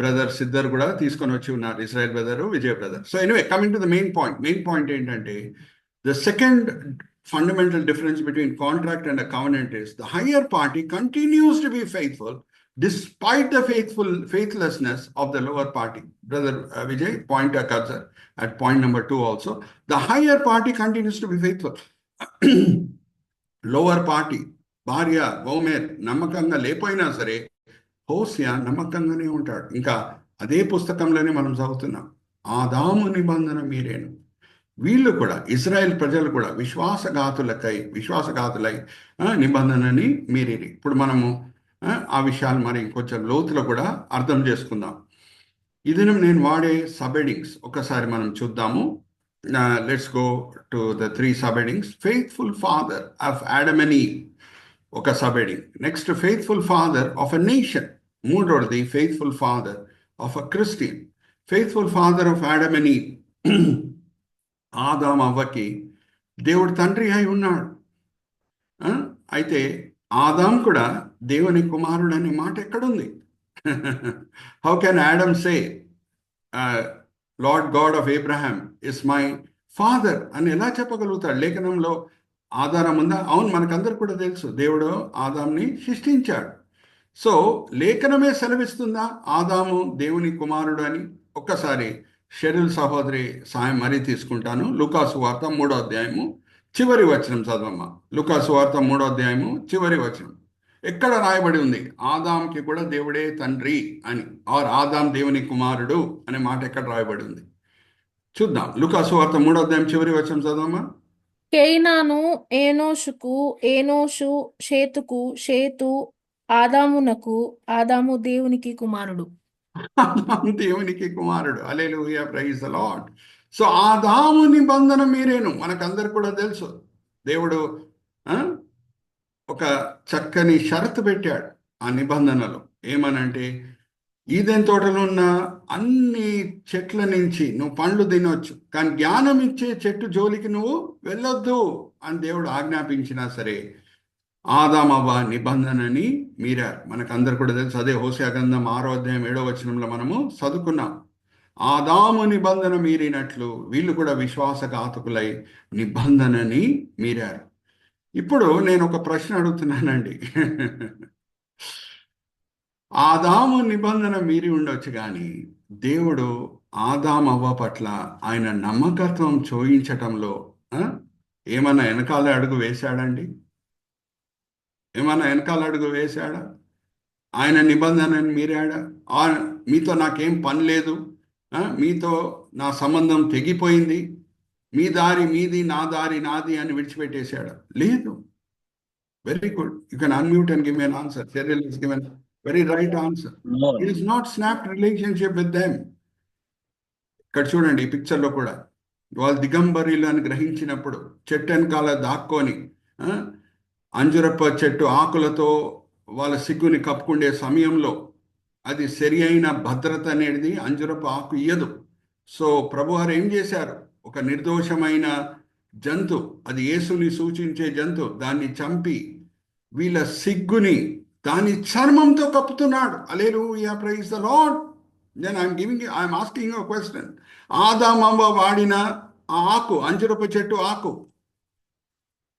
బ్రదర్స్ ఇద్దరు కూడా తీసుకొని వచ్చి ఉన్నారు, Israel brother, Vijay brother. So anyway, coming to the main point ఏంటంటే, the second fundamental difference between contract and a covenant is the higher party continues to be faithful despite the faithlessness of the lower party. Brother Vijay, point a cursor at point number 2 also. The higher party continues to be faithful. Lower party, భార్య గోమెర్ నమ్మకంగా లేకపోయినా సరే Hosea నమ్మకంగానే ఉంటాడు. ఇంకా అదే పుస్తకంలోనే మనం చదువుతున్నాం, ఆదాము నిబంధన మీరేను. వీళ్ళు కూడా, ఇజ్రాయెల్ ప్రజలు కూడా విశ్వాసఘాతులై నిబంధనని మీరిరి. ఇప్పుడు మనము ఆ విషయాలు మరి కొంచెం లోతులో కూడా అర్థం చేసుకుందాం. ఇది నేను వాడే సబ్ హెడింగ్స్ ఒకసారి మనం చూద్దాము. Let's go to the 3 subheadings. Faithful father of Adam and Eve ఒక subheading. Next faithful father of a nation. మూడోది faithful father of a Christian. Faithful father of Adam and Eve ఆదాం అవ్వకి దేవుడు తండ్రి అయి ఉన్నాడు. అయితే ఆదాం కూడా దేవుని కుమారుడు అనే మాట ఎక్కడుంది? How can Adam say lord God of Abraham is my father అని ఎలా చెప్పగలుగుతాడు? లేఖనంలో ఆధారం ఉందా? అవును, మనకందరు కూడా తెలుసు దేవుడు ఆదాంని సృష్టించాడు. సో లేఖనమే సెలవిస్తుందా ఆదాము దేవుని కుమారుడు అని? ఒక్కసారి షెరిల్ సహోదరి సాయం మరీ తీసుకుంటాను. లూకాసు వార్త 3వ అధ్యాయము చివరి వచనం చదవమ్మా. లూకాసు వార్త 3వ అధ్యాయము చివరి వచనం. ఎక్కడ రాయబడి ఉంది ఆదాంకి కూడా దేవుడే తండ్రి అని, ఆర్ ఆదాం దేవుని కుమారుడు అనే మాట ఎక్కడ రాయబడి ఉంది? చూద్దాం. లూకాసు వార్త 3వ అధ్యాయం చివరి వచనం చదవమ్మా. కేయినాను ఏనోషుకు, ఏనోషు షేతుకు, షేతు ఆదామునకు, ఆదాము దేవునికి కుమారుడు. ఆదాము దేవునికి కుమారుడు. హల్లెలూయా, ప్రైజ్ ద లార్డ్. సో ఆదాము నిబంధన మీరేను, మనకందరు కూడా తెలుసు. దేవుడు ఒక చక్కని షరతు పెట్టాడు ఆ నిబంధనలో. ఏమనంటే ఈదెన్ తోటలో ఉన్న అన్ని చెట్ల నుంచి నువ్వు పండ్లు తినొచ్చు, కానీ జ్ఞానం ఇచ్చే చెట్టు జోలికి నువ్వు వెళ్ళొద్దు అని దేవుడు ఆజ్ఞాపించినా సరే ఆదామవ్వ నిబంధనని మీరారు. మనకందరు కూడా తెలుసు. అదే హోషేయ గ్రంథం 6వ అధ్యాయం 7వ వచనంలో మనము చదువుకున్నాం. ఆదాము నిబంధన మీరినట్లు వీళ్ళు కూడా విశ్వాసఘాతకులై నిబంధనని మీరారు. ఇప్పుడు నేను ఒక ప్రశ్న అడుగుతున్నానండి. ఆదాము నిబంధన మీరి ఉండొచ్చు, కానీ దేవుడు ఆదామవ్వ పట్ల ఆయన నమ్మకత్వం చూయించటంలో ఏమన్నా వెనకాల అడుగు వేశాడండి? ఏమన్నా వెనకాల అడుగు వేశాడా? ఆయన నిబంధనని మీరాడా? మీతో నాకేం పని లేదు, మీతో నా సంబంధం తెగిపోయింది, మీ దారి మీది, నా దారి నాది అని విడిచిపెట్టేశాడా? లేదు. Very good. You can unmute and give me an answer. Cheryl has given very right answer. No. He is not snapped relationship with them. ఇక్కడ చూడండి ఈ పిక్చర్లో కూడా వాళ్ళు దిగంబరీలు అని గ్రహించినప్పుడు చెట్టు వెనకాల దాక్కొని అంజురప్ప చెట్టు ఆకులతో వాళ్ళ సిగ్గుని కప్పుకుండే సమయంలో అది సరి అయిన భద్రత అనేది అంజురప్ప ఆకు ఇయ్యదు. సో ప్రభువారు ఏం చేశారు? ఒక నిర్దోషమైన జంతు, అది యేసుని సూచించే జంతు, దాన్ని చంపి వీళ్ళ సిగ్గుని దాని చర్మంతో కప్పుతున్నాడు. Hallelujah, praise the lord. Then I'm asking you a question. ఆదామవ్వ వాడిన ఆ ఆకు, అంజురపు చెట్టు ఆకు,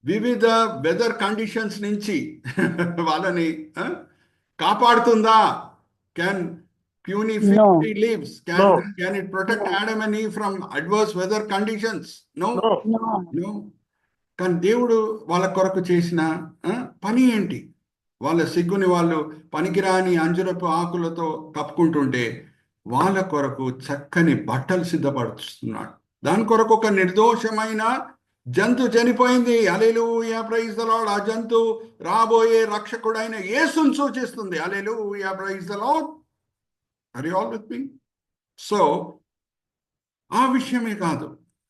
వివిధ వెదర్ కండిషన్స్ నుంచి వాళ్ళని కాపాడుతుందా? Can puny fig tree leaves, can it protect Adam and Eve from adverse weather conditions? No. కానీ దేవుడు వాళ్ళ కొరకు చేసిన పని ఏంటి? వాళ్ళ సిగ్గుని వాళ్ళు పనికిరాని అంజురపు ఆకులతో కప్పుకుంటుంటే వాళ్ళ కొరకు చక్కని బట్టలు సిద్ధపరుస్తున్నాడు. దాని కొరకు ఒక నిర్దోషమైన జంతు చనిపోయింది. Hallelujah, praise the lord. ఆ జంతు రాబోయే రక్షకుడైన యేసుని సూచిస్తుంది. Hallelujah, praise the lord. Are you all with me? So ఆ విషయమే కాదు,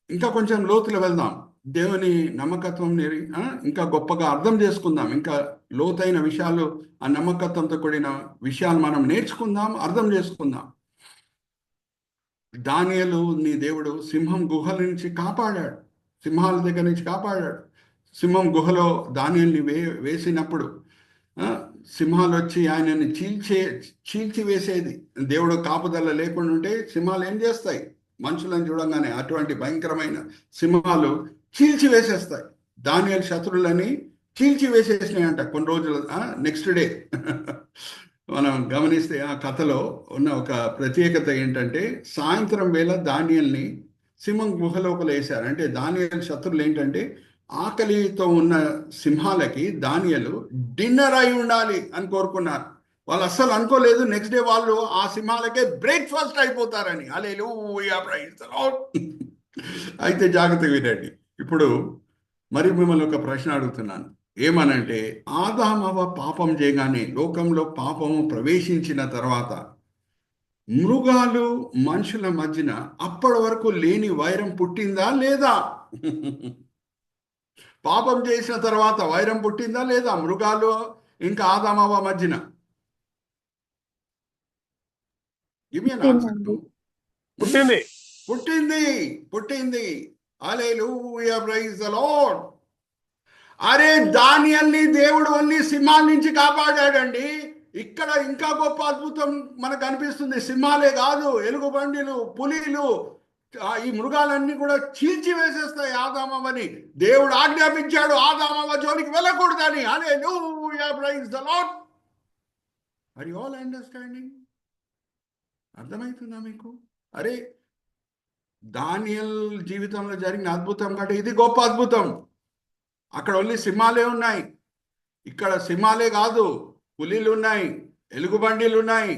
ఇంకా కొంచెం లోతులో వెళ్దాం. దేవుని నమ్మకత్వం ఇంకా గొప్పగా అర్థం చేసుకుందాం. ఇంకా లోతైన విషయాలు, ఆ నమ్మకత్వంతో కూడిన విషయాలు మనం నేర్చుకుందాం, అర్థం చేసుకుందాం. దానియేలు నీ దేవుడు సింహం గుహల నుంచి కాపాడాడు, సింహాల దగ్గర నుంచి కాపాడాడు. సింహం గుహలో దానియేలుని వేసినప్పుడు సింహాలు వచ్చి ఆయనని చీల్చి వేసేది. దేవుడు కాపుదల లేకుండా ఉంటే సింహాలు ఏం చేస్తాయి? మనుషులను చూడంగానే అటువంటి భయంకరమైన సింహాలు చీల్చి వేసేస్తాయి. దానియేలు శత్రువులని చీల్చి వేసేసినాయంట కొన్ని రోజులు. నెక్స్ట్ డే మనం గమనిస్తే ఆ కథలో ఉన్న ఒక ప్రత్యేకత ఏంటంటే, సాయంత్రం వేళ దానియేలుని సింహం గుహ లోపల వేశారు. అంటే దానియేలు శత్రువులు ఏంటంటే, ఆకలితో ఉన్న సింహాలకి దానియేలు డిన్నర్ అయి ఉండాలి అని కోరుకున్నారు. వాళ్ళు అస్సలు అనుకోలేదు నెక్స్ట్ డే వాళ్ళు ఆ సింహాలకే బ్రేక్ఫాస్ట్ అయిపోతారని. Hallelujah, praise the lord. అయితే జాగ్రత్తగా వినండి. ఇప్పుడు మరి మిమ్మల్ని ఒక ప్రశ్న అడుగుతున్నాను. ఏమనంటే, ఆదామవ్వ పాపం చేయగానే, లోకంలో పాపము ప్రవేశించిన తర్వాత మృగాలు మనుషుల మధ్యన అప్పటి వరకు లేని వైరం పుట్టిందా లేదా? పాపం చేసిన తర్వాత వైరం పుట్టిందా లేదా మృగాలు ఇంకా ఆదామవ్వ మధ్యన? Give me an answer. పుట్టిందండి. పుట్టింది. పుట్టింది, పుట్టింది. హల్లెలూయా, ప్రైజ్ ద లార్డ్. అరే, దానియల్ని దేవుడు ఓన్లీ సింహాల నుంచి కాపాడాడండి. ఇక్కడ ఇంకా గొప్ప అద్భుతం మనకు అనిపిస్తుంది. సింహాలే కాదు, ఎలుగుబండిలు, పులిలు, ఈ మృగాలన్నీ కూడా చీల్చి వేసేస్తాయి ఆదామవ్వని. దేవుడు ఆజ్ఞాపించాడు ఆదామవ్వ జోలికి వెళ్ళకూడదని. Hallelujah, praise the lord. Are you all understanding? అర్థమవుతుందా మీకు? అరే, దానియల్ జీవితంలో జరిగిన అద్భుతం కంటే ఇది గొప్ప అద్భుతం. అక్కడ ఓన్లీ సింహాలే ఉన్నాయి, ఇక్కడ సింహాలే కాదు, పులిలు ఉన్నాయి, ఎలుగుబండిలు ఉన్నాయి.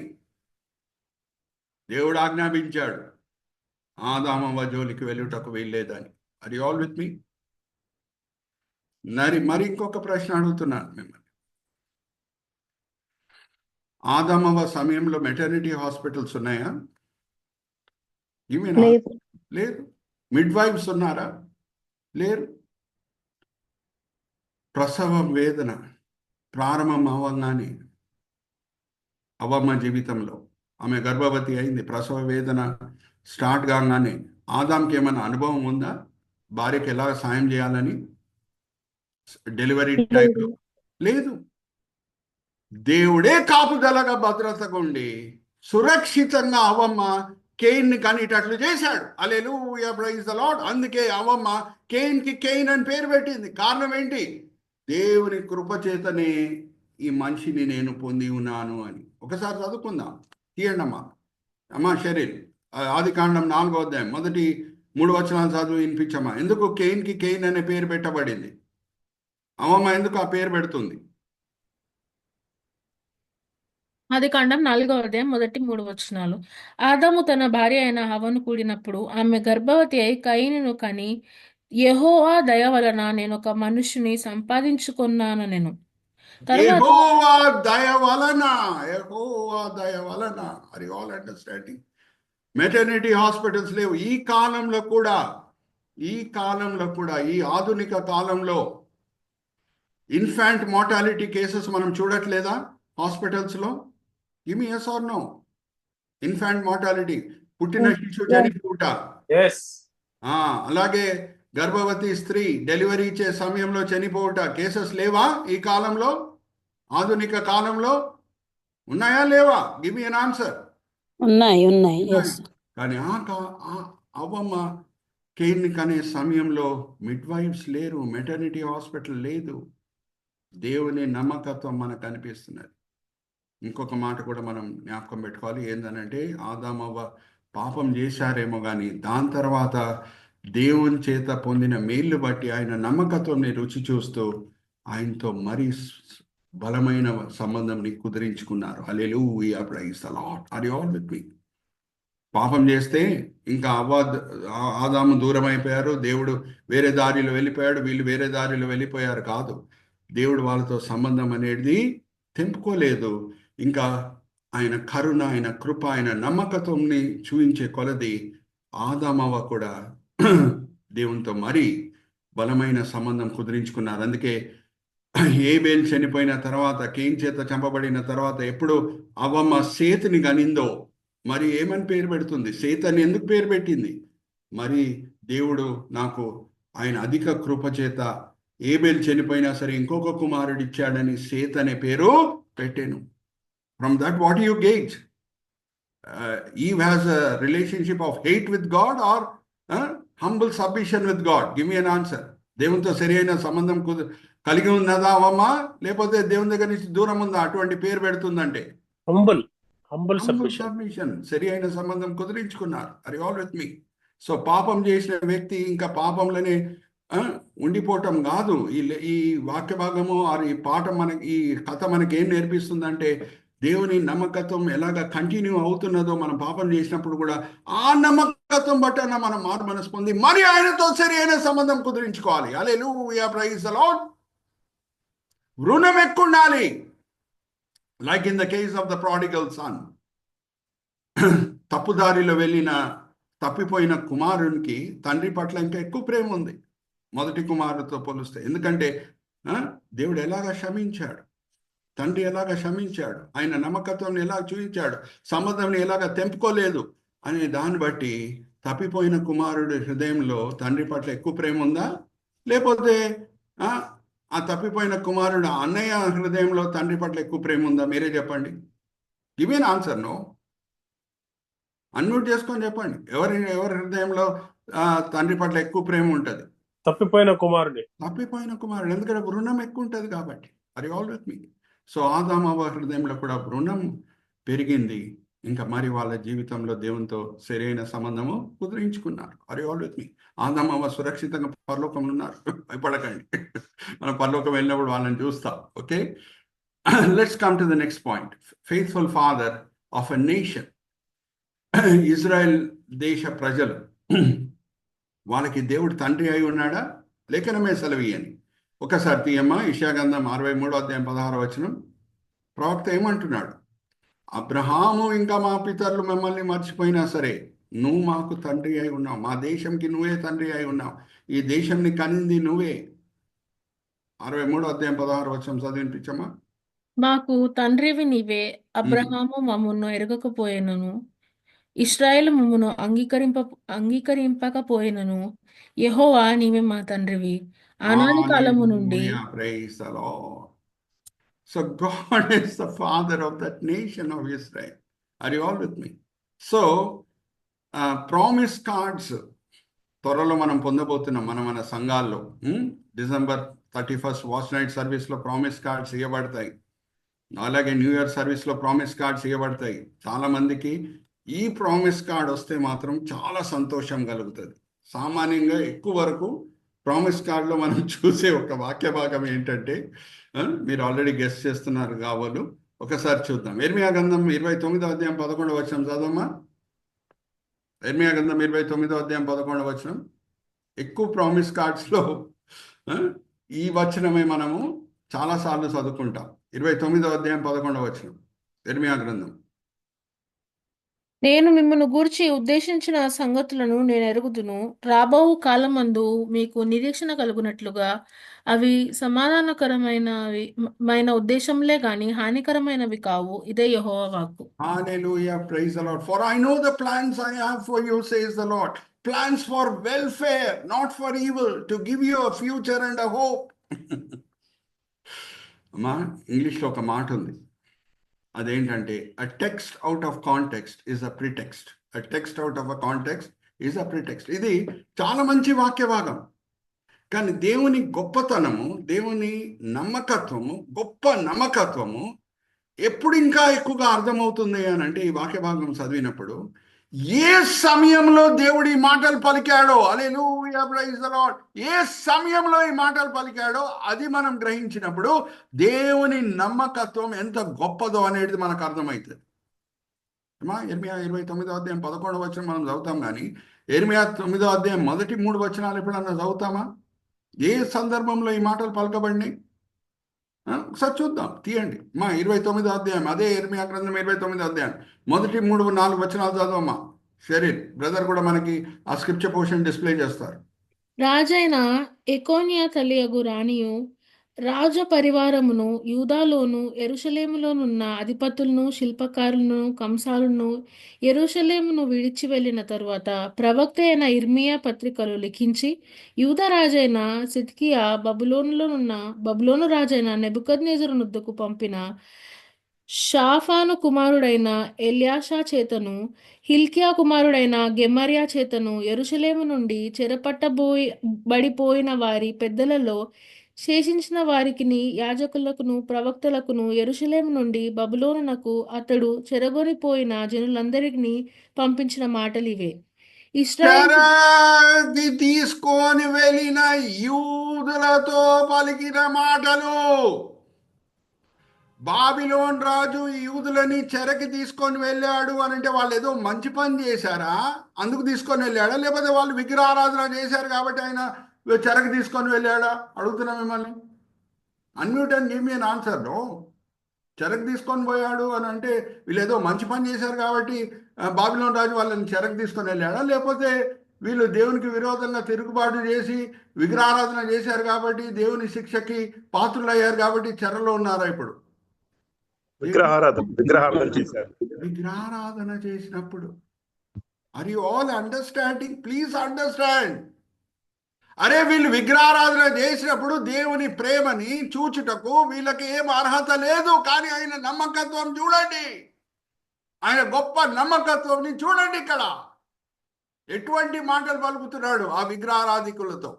దేవుడు ఆజ్ఞాపించాడు ఆదామవ్వ జోలికి వెళ్ళుటకు వీల్లేదని. అది ఆల్ విత్ మీ? మరి ఇంకొక ప్రశ్న అడుగుతున్నాను మిమ్మల్ని. ఆదామవ్వ సమయంలో మెటర్నిటీ హాస్పిటల్స్ ఉన్నాయా? లేదు. లేదు. మిడ్ వైఫ్స్ ఉన్నారా? లేరు. ప్రసవ వేదన ప్రారంభం అవ్వగానే అవ్వమ్మ జీవితంలో ఆమె గర్భవతి అయింది. ప్రసవ వేదన స్టార్ట్ కాగానే ఆదాంకి ఏమైనా అనుభవం ఉందా భార్యకి ఎలా సాయం చేయాలని డెలివరీ టైంలో? లేదు. దేవుడే కాపుదలగా భద్రతగా ఉండి సురక్షితంగా అవ్వమ్మ కేయిన్ని కనేటట్లు చేశాడు. హల్లెలూయా, ప్రైజ్ ద లార్డ్. అందుకే అవ్వమ్మ కేయిన్కి కేయిన్ అని పేరు పెట్టింది. కారణం ఏంటి? దేవుని కృప చేతనే ఈ మనిషిని నేను పొంది ఉన్నాను అని. ఒకసారి చదువుకుందాం, తీయండి అమ్మా షరీల్. ఆదికాండం 4వ అధ్యాయం మొదటి 3 వచనాలు చదువు వినిపించమ్మా. ఎందుకు కేయిన్కి కేయిన్ అనే పేరు పెట్టబడింది? అమ్మమ్మ ఎందుకు ఆ పేరు పెడుతుంది? ఆదికాండం 4వ అధ్యాయం మొదటి 3 వచనాలు. ఆదాము తన భార్య అయిన హవ్వను కూడినప్పుడు ఆమె గర్భవతి అయి కయీనును కని, యెహోవా దయ వలన నేను ఒక మనుషుని సంపాదించుకున్నాను. నేను తర్వాత యెహోవా దయ వలన, యెహోవా దయ వలన. Are you all understanding? Maternity hospitals లేవు ఈ కాలంలో కూడా. ఈ ఆధునిక కాలంలో ఇన్ఫాంట్ మార్టాలిటీ కేసెస్ మనం చూడట్లేదా హాస్పిటల్స్లో? Give me yes or no? Infant mortality, పుట్టిన శిశువు చనిపోవుట. అలాగే గర్భవతి స్త్రీ డెలివరీ ఇచ్చే సమయంలో చనిపోవుట కేసెస్ లేవా ఈ కాలంలో? ఆధునిక కాలంలో ఉన్నాయా లేవా? Give me an answer. ఉన్నాయి. కానీ అవ్వమ్మ కేయిన్ని కనే సమయంలో మిడ్ వైఫ్స్ లేరు, మెటర్నిటీ హాస్పిటల్ లేదు. దేవుని నమ్మకత్వం మనకు అనిపిస్తున్నది. ఇంకొక మాట కూడా మనం జ్ఞాపకం పెట్టుకోవాలి. ఏంటంటే ఆదామవ్వ పాపం చేశారేమో కానీ దాని తర్వాత దేవుని చేత పొందిన మేలు బట్టి ఆయన నమ్మకత్వంని రుచి చూస్తూ ఆయనతో మరీ బలమైన సంబంధంని కుదిరించుకున్నారు. Hallelujah, praise the lord. Are you all with me? పాపం చేస్తే ఇంకా ఆదాము దూరం అయిపోయారు, దేవుడు వేరే దారిలో వెళ్ళిపోయాడు, వీళ్ళు వేరే దారిలో వెళ్ళిపోయారు కాదు. దేవుడు వాళ్ళతో సంబంధం అనేది తెంపుకోలేదు. ఇంకా ఆయన కరుణ, ఆయన కృప, ఆయన నమ్మకత్వంని చూపించే కొలది ఆదామవ్వ కూడా దేవునితో మరీ బలమైన సంబంధం కుదిరించుకున్నారు. అందుకే హేబేల్ చనిపోయిన తర్వాత, కేయిన్ చేత చంపబడిన తర్వాత ఎప్పుడు అవ్వమ్మ సేతుని గనిందో మరి ఏమని పేరు పెడుతుంది? సేత్ అని ఎందుకు పేరు పెట్టింది? మరి దేవుడు నాకు ఆయన అధిక కృప చేత ఏబేల్ చనిపోయినా సరే ఇంకొక కుమారుడు ఇచ్చాడని సేత్ అనే పేరు పెట్టాను. From that what you get? Eve has a relationship of hate with God or humble submission with God? Give me an answer. దేవునితో సరి అయిన సంబంధం కలిగి ఉన్నదా అవ్వమ్మ? లేకపోతే దేవుని దగ్గర నుంచి దూరం ఉందా అటువంటి పేరు పెడుతుందంటే? హంబుల్ సబ్మిషన్, సరి అయిన సంబంధం కుదిరించుకున్నారు. Are you all with me? So పాపం చేసిన వ్యక్తి ఇంకా పాపంలోనే ఉండిపోవటం కాదు. ఈ వాక్య భాగము ఆర్ ఈ పాఠం ఈ కథ మనకి ఏం నేర్పిస్తుందంటే దేవుని నమ్మకత్వం ఎలాగ కంటిన్యూ అవుతున్నదో మనం పాపం చేసినప్పుడు కూడా ఆ నమ్మకత్వం బట్టి మనం మారు మనసు పొంది మరి ఆయనతో సరి అయిన సంబంధం కుదిరించుకోవాలి. హల్లెలూయా, ప్రైజ్ ద లార్డ్. రుణం ఎక్కువ ఉండాలి. Like in the case of the prodigal son. తప్పుదారిలో వెళ్ళిన తప్పిపోయిన కుమారునికి తండ్రి పట్ల ఇంకా ఎక్కువ ప్రేమ ఉంది మొదటి కుమారుడితో పోలిస్తే. ఎందుకంటే ఆ, దేవుడు ఎలాగ క్షమించాడు, తండ్రి ఎలాగ క్షమించాడు, ఆయన నమ్మకత్వాన్ని ఎలా చూపించాడు, సంబంధంని ఎలాగ తెంపుకోలేదు అనే దాన్ని బట్టి తప్పిపోయిన కుమారుడి హృదయంలో తండ్రి పట్ల ఎక్కువ ప్రేమ ఉందా? లేకపోతే ఆ ఆ తప్పిపోయిన కుమారుడు అన్నయ్య హృదయంలో తండ్రి పట్ల ఎక్కువ ప్రేమ ఉందా? మీరే చెప్పండి. Give an answer. No, unmute చేసుకొని చెప్పండి. ఎవరి హృదయంలో తండ్రి పట్ల ఎక్కువ ప్రేమ ఉంటుంది? తప్పిపోయిన కుమారుడి. తప్పిపోయిన కుమారుడు, ఎందుకంటే రుణం ఎక్కువ ఉంటుంది కాబట్టి. అది ఆల్ విత్ మీ. సో ఆదాము అవ్వ హృదయంలో కూడా రుణం పెరిగింది. ఇంకా మరి వాళ్ళ జీవితంలో దేవునితో సరైన సంబంధము కుదిరించుకున్నారు. అది ఆల్ విత్ మీ. ఆదాము అవ్వ సురక్షితంగా పరలోకంలో ఉన్నారు. భయపడకండి. మనం పరలోకం వెళ్ళినప్పుడు వాళ్ళని చూస్తాం. Okay, let's come to the next point. Faithful father of a nation. Israel దేశ ప్రజలు, వాళ్ళకి దేవుడు తండ్రి అయి ఉన్నాడా? లేఖనమే సెలవీయని. ఒకసారి తీయమ్మ యెషయా గ్రంథం 63:16 ప్రవక్త ఏమంటున్నాడు? అబ్రహాము ఇంకా మా పితరులు మిమ్మల్ని మర్చిపోయినా సరే నువ్వు మాకు తండ్రి అయి ఉన్నావు, మా దేశంకి నువ్వే తండ్రి అయి ఉన్నావు, ఈ దేశంని కనింది నువ్వే. 63:16 చదివినిపించమ్మా. మాకు తండ్రివి నీవే, అబ్రహాము మమ్మును ఎరగకపోయినను, ఇశ్రాయేలు మమ్మును అంగీకరింపకపోయినను, యెహోవా నీవే మా తండ్రివి, అనాది కాలము నుండి. Hallelujah, praise the Lord. So God is the father of that nation of Israel. Are you all with me? So promise cards త్వరలో మనం పొందబోతున్నాం మన సంఘాల్లో. December 31 వాచ్ నైట్ సర్వీస్లో ప్రామిస్ కార్డ్స్ ఇవ్వబడతాయి. అలాగే న్యూ ఇయర్ సర్వీస్లో ప్రామిస్ కార్డ్స్ ఇవ్వబడతాయి. చాలామందికి ఈ ప్రామిస్ కార్డ్ వస్తే మాత్రం చాలా సంతోషం కలుగుతుంది. సామాన్యంగా ఎక్కువ వరకు ప్రామిస్ కార్డులో మనం చూసే ఒక వాక్య భాగం ఏంటంటే, మీరు ఆల్రెడీ గెస్ట్ చేస్తున్నారు కావాలి, ఒకసారి చూద్దాం. ఇర్మియా గ్రంథం 29:11 చదవమ్మా. ఇర్మియా గ్రంథం 29:11. ఎక్కువ ప్రామిస్ కార్డ్స్లో ఈ వచనమే మనము చాలాసార్లు చదువుకుంటాం. 29:11 ఇర్మియా గ్రంథం. నేను మిమ్మల్ని గూర్చి ఉద్దేశించిన సంగతులను నేను ఎరుగుదును. రాబోవు కాలమందు మీకు నిరీక్షణ కలుగునట్లుగా అవి సమాధానకరమైన ఉద్దేశంలే గాని హానికరమైనవి కావు. ఇదే యెహోవా వాక్కు. Hallelujah, praise the Lord. For I know the plans I have for you, says the Lord. Plans for welfare, not for evil, to give you a future and a hope. అమ్మా, ఇంగ్లీష్లో ఒక మాట ఉంది. అదేంటంటే, a text out of context is a pretext. A text out of a context is a pretext. ఇది చాలా మంచి వాక్య భాగం. కానీ దేవుని గొప్పతనము, దేవుని నమ్మకత్వము, గొప్ప నమ్మకత్వము ఎప్పుడు ఇంకా ఎక్కువగా అర్థమవుతుంది అని అంటే, ఈ వాక్య భాగం చదివినప్పుడు ఏ సమయంలో దేవుడు ఈ మాటలు పలికాడో, హల్లెలూయా, ప్రైజ్ ది లార్డ్, ఏ సమయంలో ఈ మాటలు పలికాడో అది మనం గ్రహించినప్పుడు దేవుని నమ్మకత్వం ఎంత గొప్పదో అనేది మనకు అర్థమవుతుంది. ఇర్మియా 29:11 మనం చదువుతాం, కానీ ఇర్మియా 9 మొదటి 3 వచనాలు ఎప్పుడన్నా చదువుతామా? ఏ సందర్భంలో ఈ మాటలు పలకబడినాయి? ఒకసారి చూద్దాం, తీయండి మా 29 అదే ఇర్మియా గ్రంథం 29 మొదటి 3-4 వచనాలు చదవమ్మా. షరీర్ బ్రదర్ కూడా మనకి ఆ స్క్రిప్చర్ పోర్షన్ డిస్ప్లే చేస్తారు. రాజైన ఎకోన్యా తల్లియగు రాణియు రాజ పరివారమును యూదాలోను యెరూషలేములోనున్న అధిపతులను శిల్పకారులను కంసాలును యెరూషలేమును విడిచి వెళ్ళిన తరువాత ప్రవక్త అయిన ఇర్మియా పత్రికలు లిఖించి యూదా రాజైన సిద్కియా బబులోను రాజైన నెబుకద్నెజరు నొద్దకు పంపిన షాఫాను కుమారుడైన ఎల్యాషా చేతను హిల్కియా కుమారుడైన గెమర్యా చేతను యెరూషలేము నుండి బడిపోయిన వారి పెద్దలలో శేషించిన వారికిని యాజకులకును ప్రవక్తలకును యెరూషలేము నుండి బబులోనునకు అతడు చెరగొనిపోయిన జనులందరినీ పంపించిన మాటలు ఇవే. చెరగి తీసుకొని వెళ్ళిన యూదులతో పలికిన మాటలు. బాబిలోన్ రాజు యూదులని చెరకి తీసుకొని వెళ్ళాడు అని అంటే వాళ్ళు ఏదో మంచి పని చేశారా అందుకు తీసుకొని వెళ్ళాడా, లేకపోతే వాళ్ళు విగ్రహారాధన చేశారు కాబట్టి ఆయన చెరకి తీసుకొని వెళ్ళాడా? అడుగుతున్నా మిమ్మల్ని. Unmute and give me an answer. No, చెరకు తీసుకొని పోయాడు అని అంటే వీళ్ళు ఏదో మంచి పని చేశారు కాబట్టి బాబిలోన్ రాజు వాళ్ళని చెరకు తీసుకొని వెళ్ళాడా, లేకపోతే వీళ్ళు దేవునికి విరోధంగా తిరుగుబాటు చేసి విగ్రహారాధన చేశారు కాబట్టి దేవుని శిక్షకి పాత్రులయ్యారు కాబట్టి చెరలో ఉన్నారా ఇప్పుడు? విగ్రహారాధన చేశారు. విగ్రహారాధన చేసినప్పుడు are you all understanding? Please understand. అరే వీళ్ళు విగ్రహారాధన చేసినప్పుడు దేవుని ప్రేమని చూచుటకు వీళ్ళకి ఏం అర్హత లేదు, కానీ ఆయన నమ్మకత్వం చూడండి, ఆయన గొప్ప నమ్మకత్వం చూడండి. ఇక్కడ ఎటువంటి మాటలు పలుకుతున్నాడు ఆ విగ్రహారాధికులతో.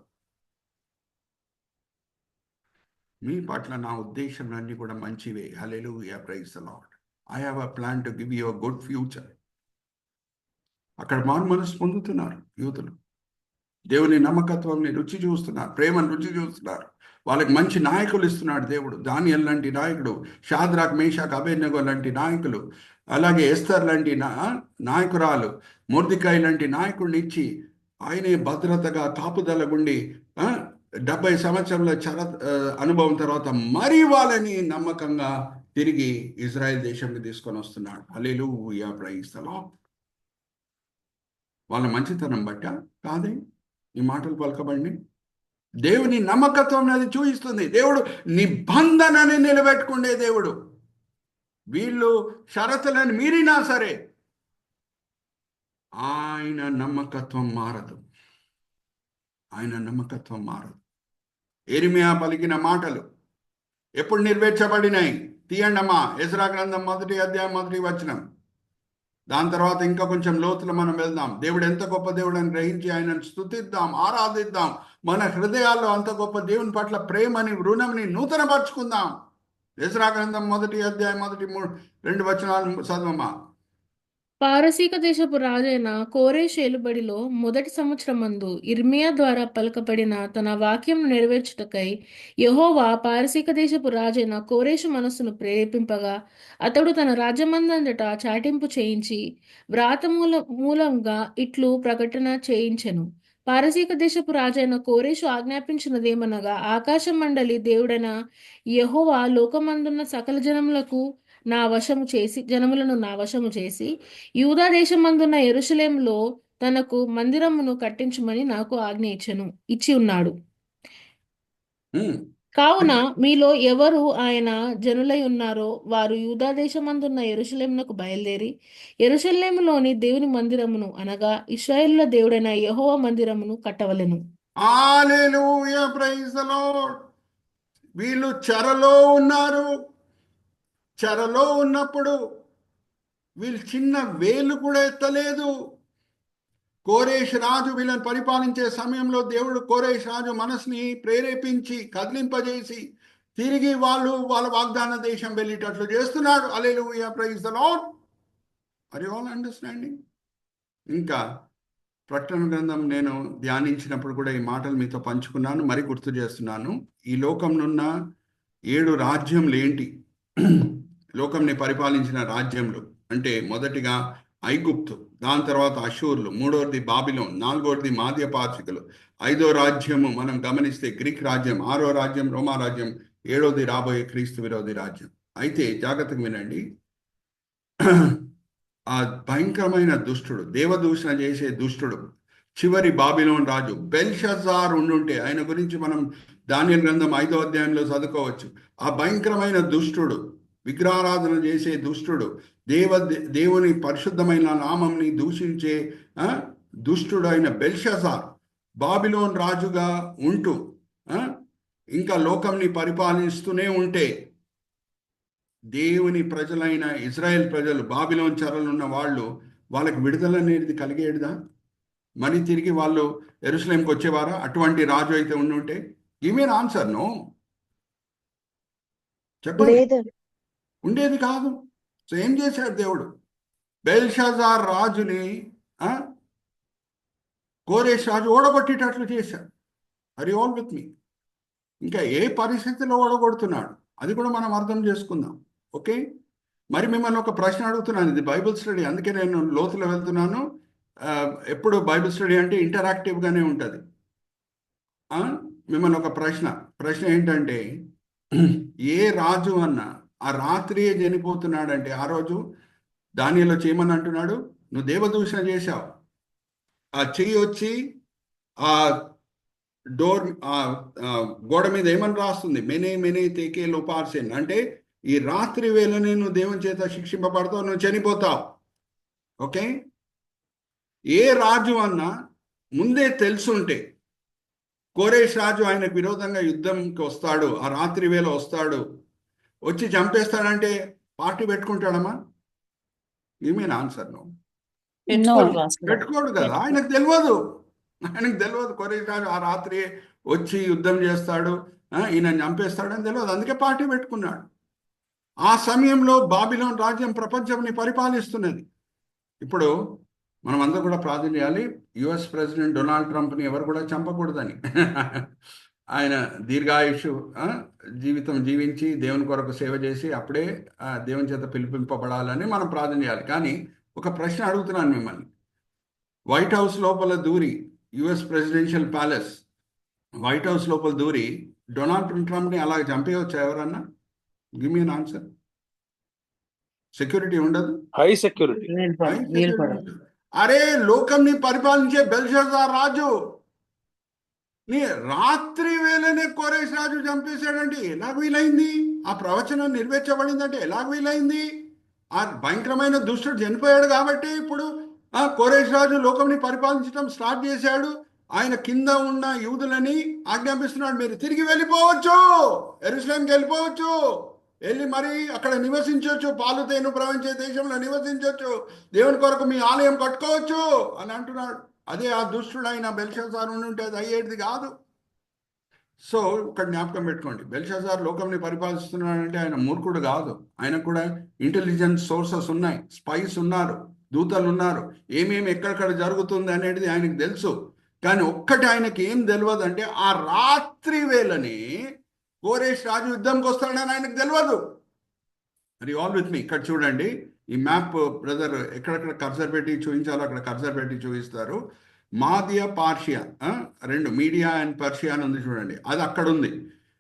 మీ పట్ల నా ఉద్దేశంలన్నీ కూడా మంచివే. Hallelujah, praise the lord. I have a plan to give you a good future. అక్కడ మారు మనసు పొందుతున్నారు యూతులు, దేవుని నమ్మకత్వాన్ని రుచి చూస్తున్నారు, ప్రేమను రుచి చూస్తున్నారు. వాళ్ళకి మంచి నాయకులు ఇస్తున్నాడు దేవుడు. దానియేలు లాంటి నాయకుడు, షాద్రాక్ మేషాక్ అబేద్నెగో లాంటి నాయకులు, అలాగే ఎస్తర్ లాంటి నాయకురాలు, మొర్దెకాయి లాంటి నాయకుడిని ఇచ్చి ఆయనే భద్రతగా కాపుదల గుండి 70 సంవత్సరాల అనుభవం తర్వాత మరి వాళ్ళని నమ్మకంగా తిరిగి ఇజ్రాయెల్ దేశంకి తీసుకొని వస్తున్నాడు. హల్లెలూయా, ప్రైజ్ ది లార్డ్. వాళ్ళ మంచితనం బట్ట కాదే ఈ మాటలు పలకబండి. దేవుని నమ్మకత్వం అది చూపిస్తుంది. దేవుడు నిబంధనని నిలబెట్టుకునే దేవుడు. వీళ్ళు షరతులను మీరినా సరే ఆయన నమ్మకత్వం మారదు. ఆయన నమ్మకత్వం మారదు. యెరెమీయా పలికిన మాటలు ఎప్పుడు నెరవేర్చబడినాయి? తీయండమ్మా, ఎజ్రా గ్రంథం 1వ అధ్యాయం 1వ వచనం. దాని తర్వాత ఇంకా కొంచెం లోతులో మనం వెళ్దాం. దేవుడు ఎంత గొప్ప దేవుడు అని గ్రహించి ఆయనను స్తుతిద్దాం, ఆరాధిద్దాం. మన హృదయాల్లో అంత గొప్ప దేవుని పట్ల ప్రేమని, రుణంని నూతనపరుచుకుందాం. ఎజ్రా గ్రంథం 1వ అధ్యాయం 1-2 వచనాలు చదవమ్మా. పారసీక దేశపు రాజైన కోరేషు ఏలుబడిలో 1వ సంవత్సరమందు ఇర్మియా ద్వారా పలకబడిన తన వాక్యం నెరవేర్చుటకై యెహోవా పారసీక దేశపు రాజైన కోరేషు మనస్సును ప్రేరేపింపగా అతడు తన రాజ్యమందంతట చాటింపు చేయించి వ్రాత మూలంగా ఇట్లు ప్రకటన చేయించెను. పారసీక దేశపు రాజైన కోరేషు ఆజ్ఞాపించినదేమనగా, ఆకాశ మండలి దేవుడైన యెహోవా లోకమందున్న సకల జనములను నా వశము చేసి యూదా దేశమందున్న యెరూషలేములో తనకు మందిరమును కట్టించుమని నాకు ఆజ్ఞ ఇచ్చి ఉన్నాడు. కావున మీలో ఎవరు ఆయన జనులై ఉన్నారో వారు యూదా దేశమందున్న యెరూషలేమునకు బయలుదేరి యెరూషలేములోని దేవుని మందిరమును, అనగా ఇశ్రాయేలుల దేవుడైన యెహోవా మందిరమును కట్టవలెను. హల్లెలూయా, ప్రైజ్ ది లార్డ్. వీళ్ళు చెరలో ఉన్నారు. చెరలో ఉన్నప్పుడు వీళ్ళు చిన్న వేలు కూడా ఎత్తలేదు. కోరేష్ రాజు వీళ్ళని పరిపాలించే సమయంలో దేవుడు కోరేష్ రాజు మనసుని ప్రేరేపించి కదిలింపజేసి తిరిగి వాళ్ళ వాగ్దాన దేశం వెళ్ళేటట్లు చేస్తున్నాడు. Hallelujah, praise the lord. Are you all understanding? ఇంకా ప్రకటన గ్రంథం నేను ధ్యానించినప్పుడు కూడా ఈ మాటలు మీతో పంచుకున్నాను, మరి గుర్తు చేస్తున్నాను. ఈ లోకంనున్న 7 రాజ్యములు ఏంటి? లోకంని పరిపాలించిన రాజ్యములు అంటే మొదటిగా ఐగుప్తు, దాని తర్వాత అషూర్లు, 3వది బాబిలోన్, 4వది మాద్య పార్షికులు, 5వ రాజ్యము మనం గమనిస్తే గ్రీక్ రాజ్యం, 6వ రాజ్యం రోమా రాజ్యం, 7వది రాబోయే క్రీస్తు విరోధి రాజ్యం. అయితే జాగ్రత్తగా వినండి, ఆ భయంకరమైన దుష్టుడు, దేవదూషణ చేసే దుష్టుడు, చివరి బాబిలోన్ రాజు బెల్షజార్ ఉండుంటే, ఆయన గురించి మనం దానియేలు గ్రంథం 5వ అధ్యాయంలో చదువుకోవచ్చు. ఆ భయంకరమైన దుష్టుడు, విగ్రహారాధన చేసే దుష్టుడు, దేవుని పరిశుద్ధమైన నామంని దూషించే దుష్టుడు అయిన బెల్షజార్ బాబిలోన్ రాజుగా ఉంటూ ఇంకా లోకంని పరిపాలిస్తూనే ఉంటే, దేవుని ప్రజలైన ఇజ్రాయెల్ ప్రజలు, బాబిలోన్ చెరలో ఉన్న వాళ్ళకి విడుదల అనేది కలిగేదా? మరి తిరిగి వాళ్ళు యెరూషలేంకి వచ్చేవారా? అటువంటి రాజు అయితే ఉండుంటే? Give me answer. నో, చెప్పండి. ఉండేది కాదు. సో ఏం చేశాడు దేవుడు? బెల్షజార్ రాజుని కోరేష్ రాజు ఓడగొట్టేటట్లు చేశాడు. ఆర్ యు ఆల్ విత్ మీ? ఇంకా ఏ పరిస్థితిలో ఓడగొడుతున్నాడు అది కూడా మనం అర్థం చేసుకుందాం. ఓకే, మరి మిమ్మల్ని ఒక ప్రశ్న అడుగుతున్నాను. ఇది బైబిల్ స్టడీ, అందుకే నేను లోతులో వెళ్తున్నాను. ఎప్పుడు బైబిల్ స్టడీ అంటే ఇంటరాక్టివ్గానే ఉంటుంది. మిమ్మల్ని ఒక ప్రశ్న ఏంటంటే, ఏ రాజు అన్నా ఆ రాత్రియే చనిపోతున్నాడంటే ఆ రోజు దానియేలు చేయమని అంటున్నాడు, నువ్వు దేవదూషణ చేశావు. ఆ చెయ్యి వచ్చి ఆ డోర్ గోడ మీద ఏమని రాస్తుంది, మెనే మెనే తేకే లోపార్సెన్, అంటే ఈ రాత్రి వేళనే నువ్వు దేవుని చేత శిక్షింపబడతావు, నువ్వు చనిపోతావు. ఓకే, ఏ రాజు అన్నా ముందే తెలుసుంటే కోరేష్ రాజు ఆయనకు విరోధంగా యుద్ధంకి వస్తాడు, ఆ రాత్రి వేళ వస్తాడు, వచ్చి చంపేస్తాడంటే పార్టీ పెట్టుకుంటాడమ్మా? ఏమైనా ఆన్సర్ నువ్వు పెట్టుకోడు కదా. ఆయనకు తెలియదు కోరేష్ రాజు ఆ రాత్రి వచ్చి యుద్ధం చేస్తాడు, ఈయన చంపేస్తాడని తెలియదు. అందుకే పార్టీ పెట్టుకున్నాడు. ఆ సమయంలో బాబిలోన్ రాజ్యం ప్రపంచంని పరిపాలిస్తున్నది. ఇప్పుడు మనం అందరూ కూడా ప్రార్థన చేయాలి, యుఎస్ ప్రెసిడెంట్ డొనాల్డ్ ట్రంప్ని ఎవరు కూడా చంపకూడదని. ఆయన దీర్ఘాయుషు జీవితం జీవించి దేవుని కొరకు సేవ చేసి అప్పుడే దేవుని చేత పిలిపింపబడాలని మనం ప్రార్థన చేయాలి. కానీ ఒక ప్రశ్న అడుగుతున్నాను మిమ్మల్ని. వైట్ హౌస్ లోపల దూరి, US presidential palace white house లోపల దూరి డొనాల్డ్ ట్రంప్ని అలాగ చంపేయవచ్చా ఎవరన్నా? Give me an answer. Security ఉండదు, హై సెక్యూరిటీ. అరే లోకంని పరిపాలించే బెల్షాజార్ రాజు నీ రాత్రి వేళనే కోరేష్ రాజు చంపేశాడంటే ఎలాగ వీలైంది? ఆ ప్రవచనం నెరవేర్చబడిందంటే ఎలాగ వీలైంది? ఆ భయంకరమైన దుష్టుడు చనిపోయాడు కాబట్టి ఇప్పుడు కోరేష్ రాజు లోకంని పరిపాలించడం స్టార్ట్ చేశాడు. ఆయన కింద ఉన్న యూదులని ఆజ్ఞాపిస్తున్నాడు, మీరు తిరిగి వెళ్ళిపోవచ్చు, యెరూషలేంకి వెళ్ళిపోవచ్చు, వెళ్ళి మరి అక్కడ నివసించవచ్చు, పాలు తేనె ప్రవహించే దేశంలో నివసించవచ్చు, దేవుని కొరకు మీ ఆలయం కట్టుకోవచ్చు అని అంటున్నాడు. అదే ఆ దుష్టుడు అయిన బెల్షాజార్ ఉంటే అది అయ్యేది కాదు. సో ఇక్కడ జ్ఞాపకం పెట్టుకోండి, బెల్షాజార్ లోకంని పరిపాలిస్తున్నాడంటే ఆయన మూర్ఖుడు కాదు. ఆయనకు కూడా ఇంటెలిజెన్స్ సోర్సెస్ ఉన్నాయి, స్పైస్ ఉన్నారు, దూతలు ఉన్నారు, ఏమేమి ఎక్కడెక్కడ జరుగుతుంది అనేది ఆయనకు తెలుసు. కానీ ఒక్కటి ఆయనకి ఏం తెలియదు అంటే ఆ రాత్రి వేళని కోరేష్ రాజు యుద్ధంకి వస్తాడని ఆయనకు తెలియదు. మరి ఆల్ విత్ మీ, ఇక్కడ చూడండి ఈ మ్యాప్ బ్రదర్ ఎక్కడెక్కడ కర్సర్ పెట్టి చూపించాలో అక్కడ కర్సర్ పెట్టి చూపిస్తారు. మాదియా పార్షియా, రెండు మీడియా అండ్ పర్షియా అని ఉంది చూడండి, అది అక్కడ ఉంది.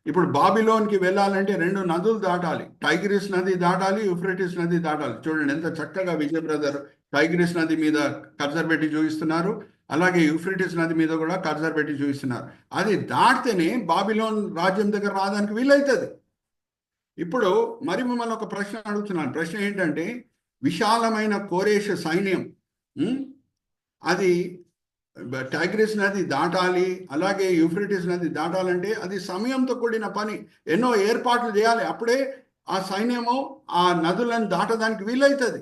ఇప్పుడు బాబిలోన్కి వెళ్ళాలంటే రెండు నదులు దాటాలి, టైగ్రిస్ నది దాటాలి, యూఫ్రటిస్ నది దాటాలి. చూడండి ఎంత చక్కగా విజయ్ బ్రదర్ టైగ్రిస్ నది మీద కర్సర్ పెట్టి చూపిస్తున్నారు, అలాగే యూఫ్రటిస్ నది మీద కూడా కర్సర్ పెట్టి చూపిస్తున్నారు. అది దాటితేనే బాబిలోన్ రాజ్యం దగ్గర రావడానికి వీలవుతుంది. ఇప్పుడు మరి మిమ్మల్ని ఒక ప్రశ్న అడుగుతున్నాను. ప్రశ్న ఏంటంటే, విశాలమైన కోరేష్ సైన్యం అది టైగ్రిస్ నది దాటాలి, అలాగే యూఫ్రటిస్ నది దాటాలంటే అది సమయంతో కూడిన పని, ఎన్నో ఏర్పాట్లు చేయాలి, అప్పుడే ఆ సైన్యము ఆ నదులను దాటడానికి వీలవుతుంది.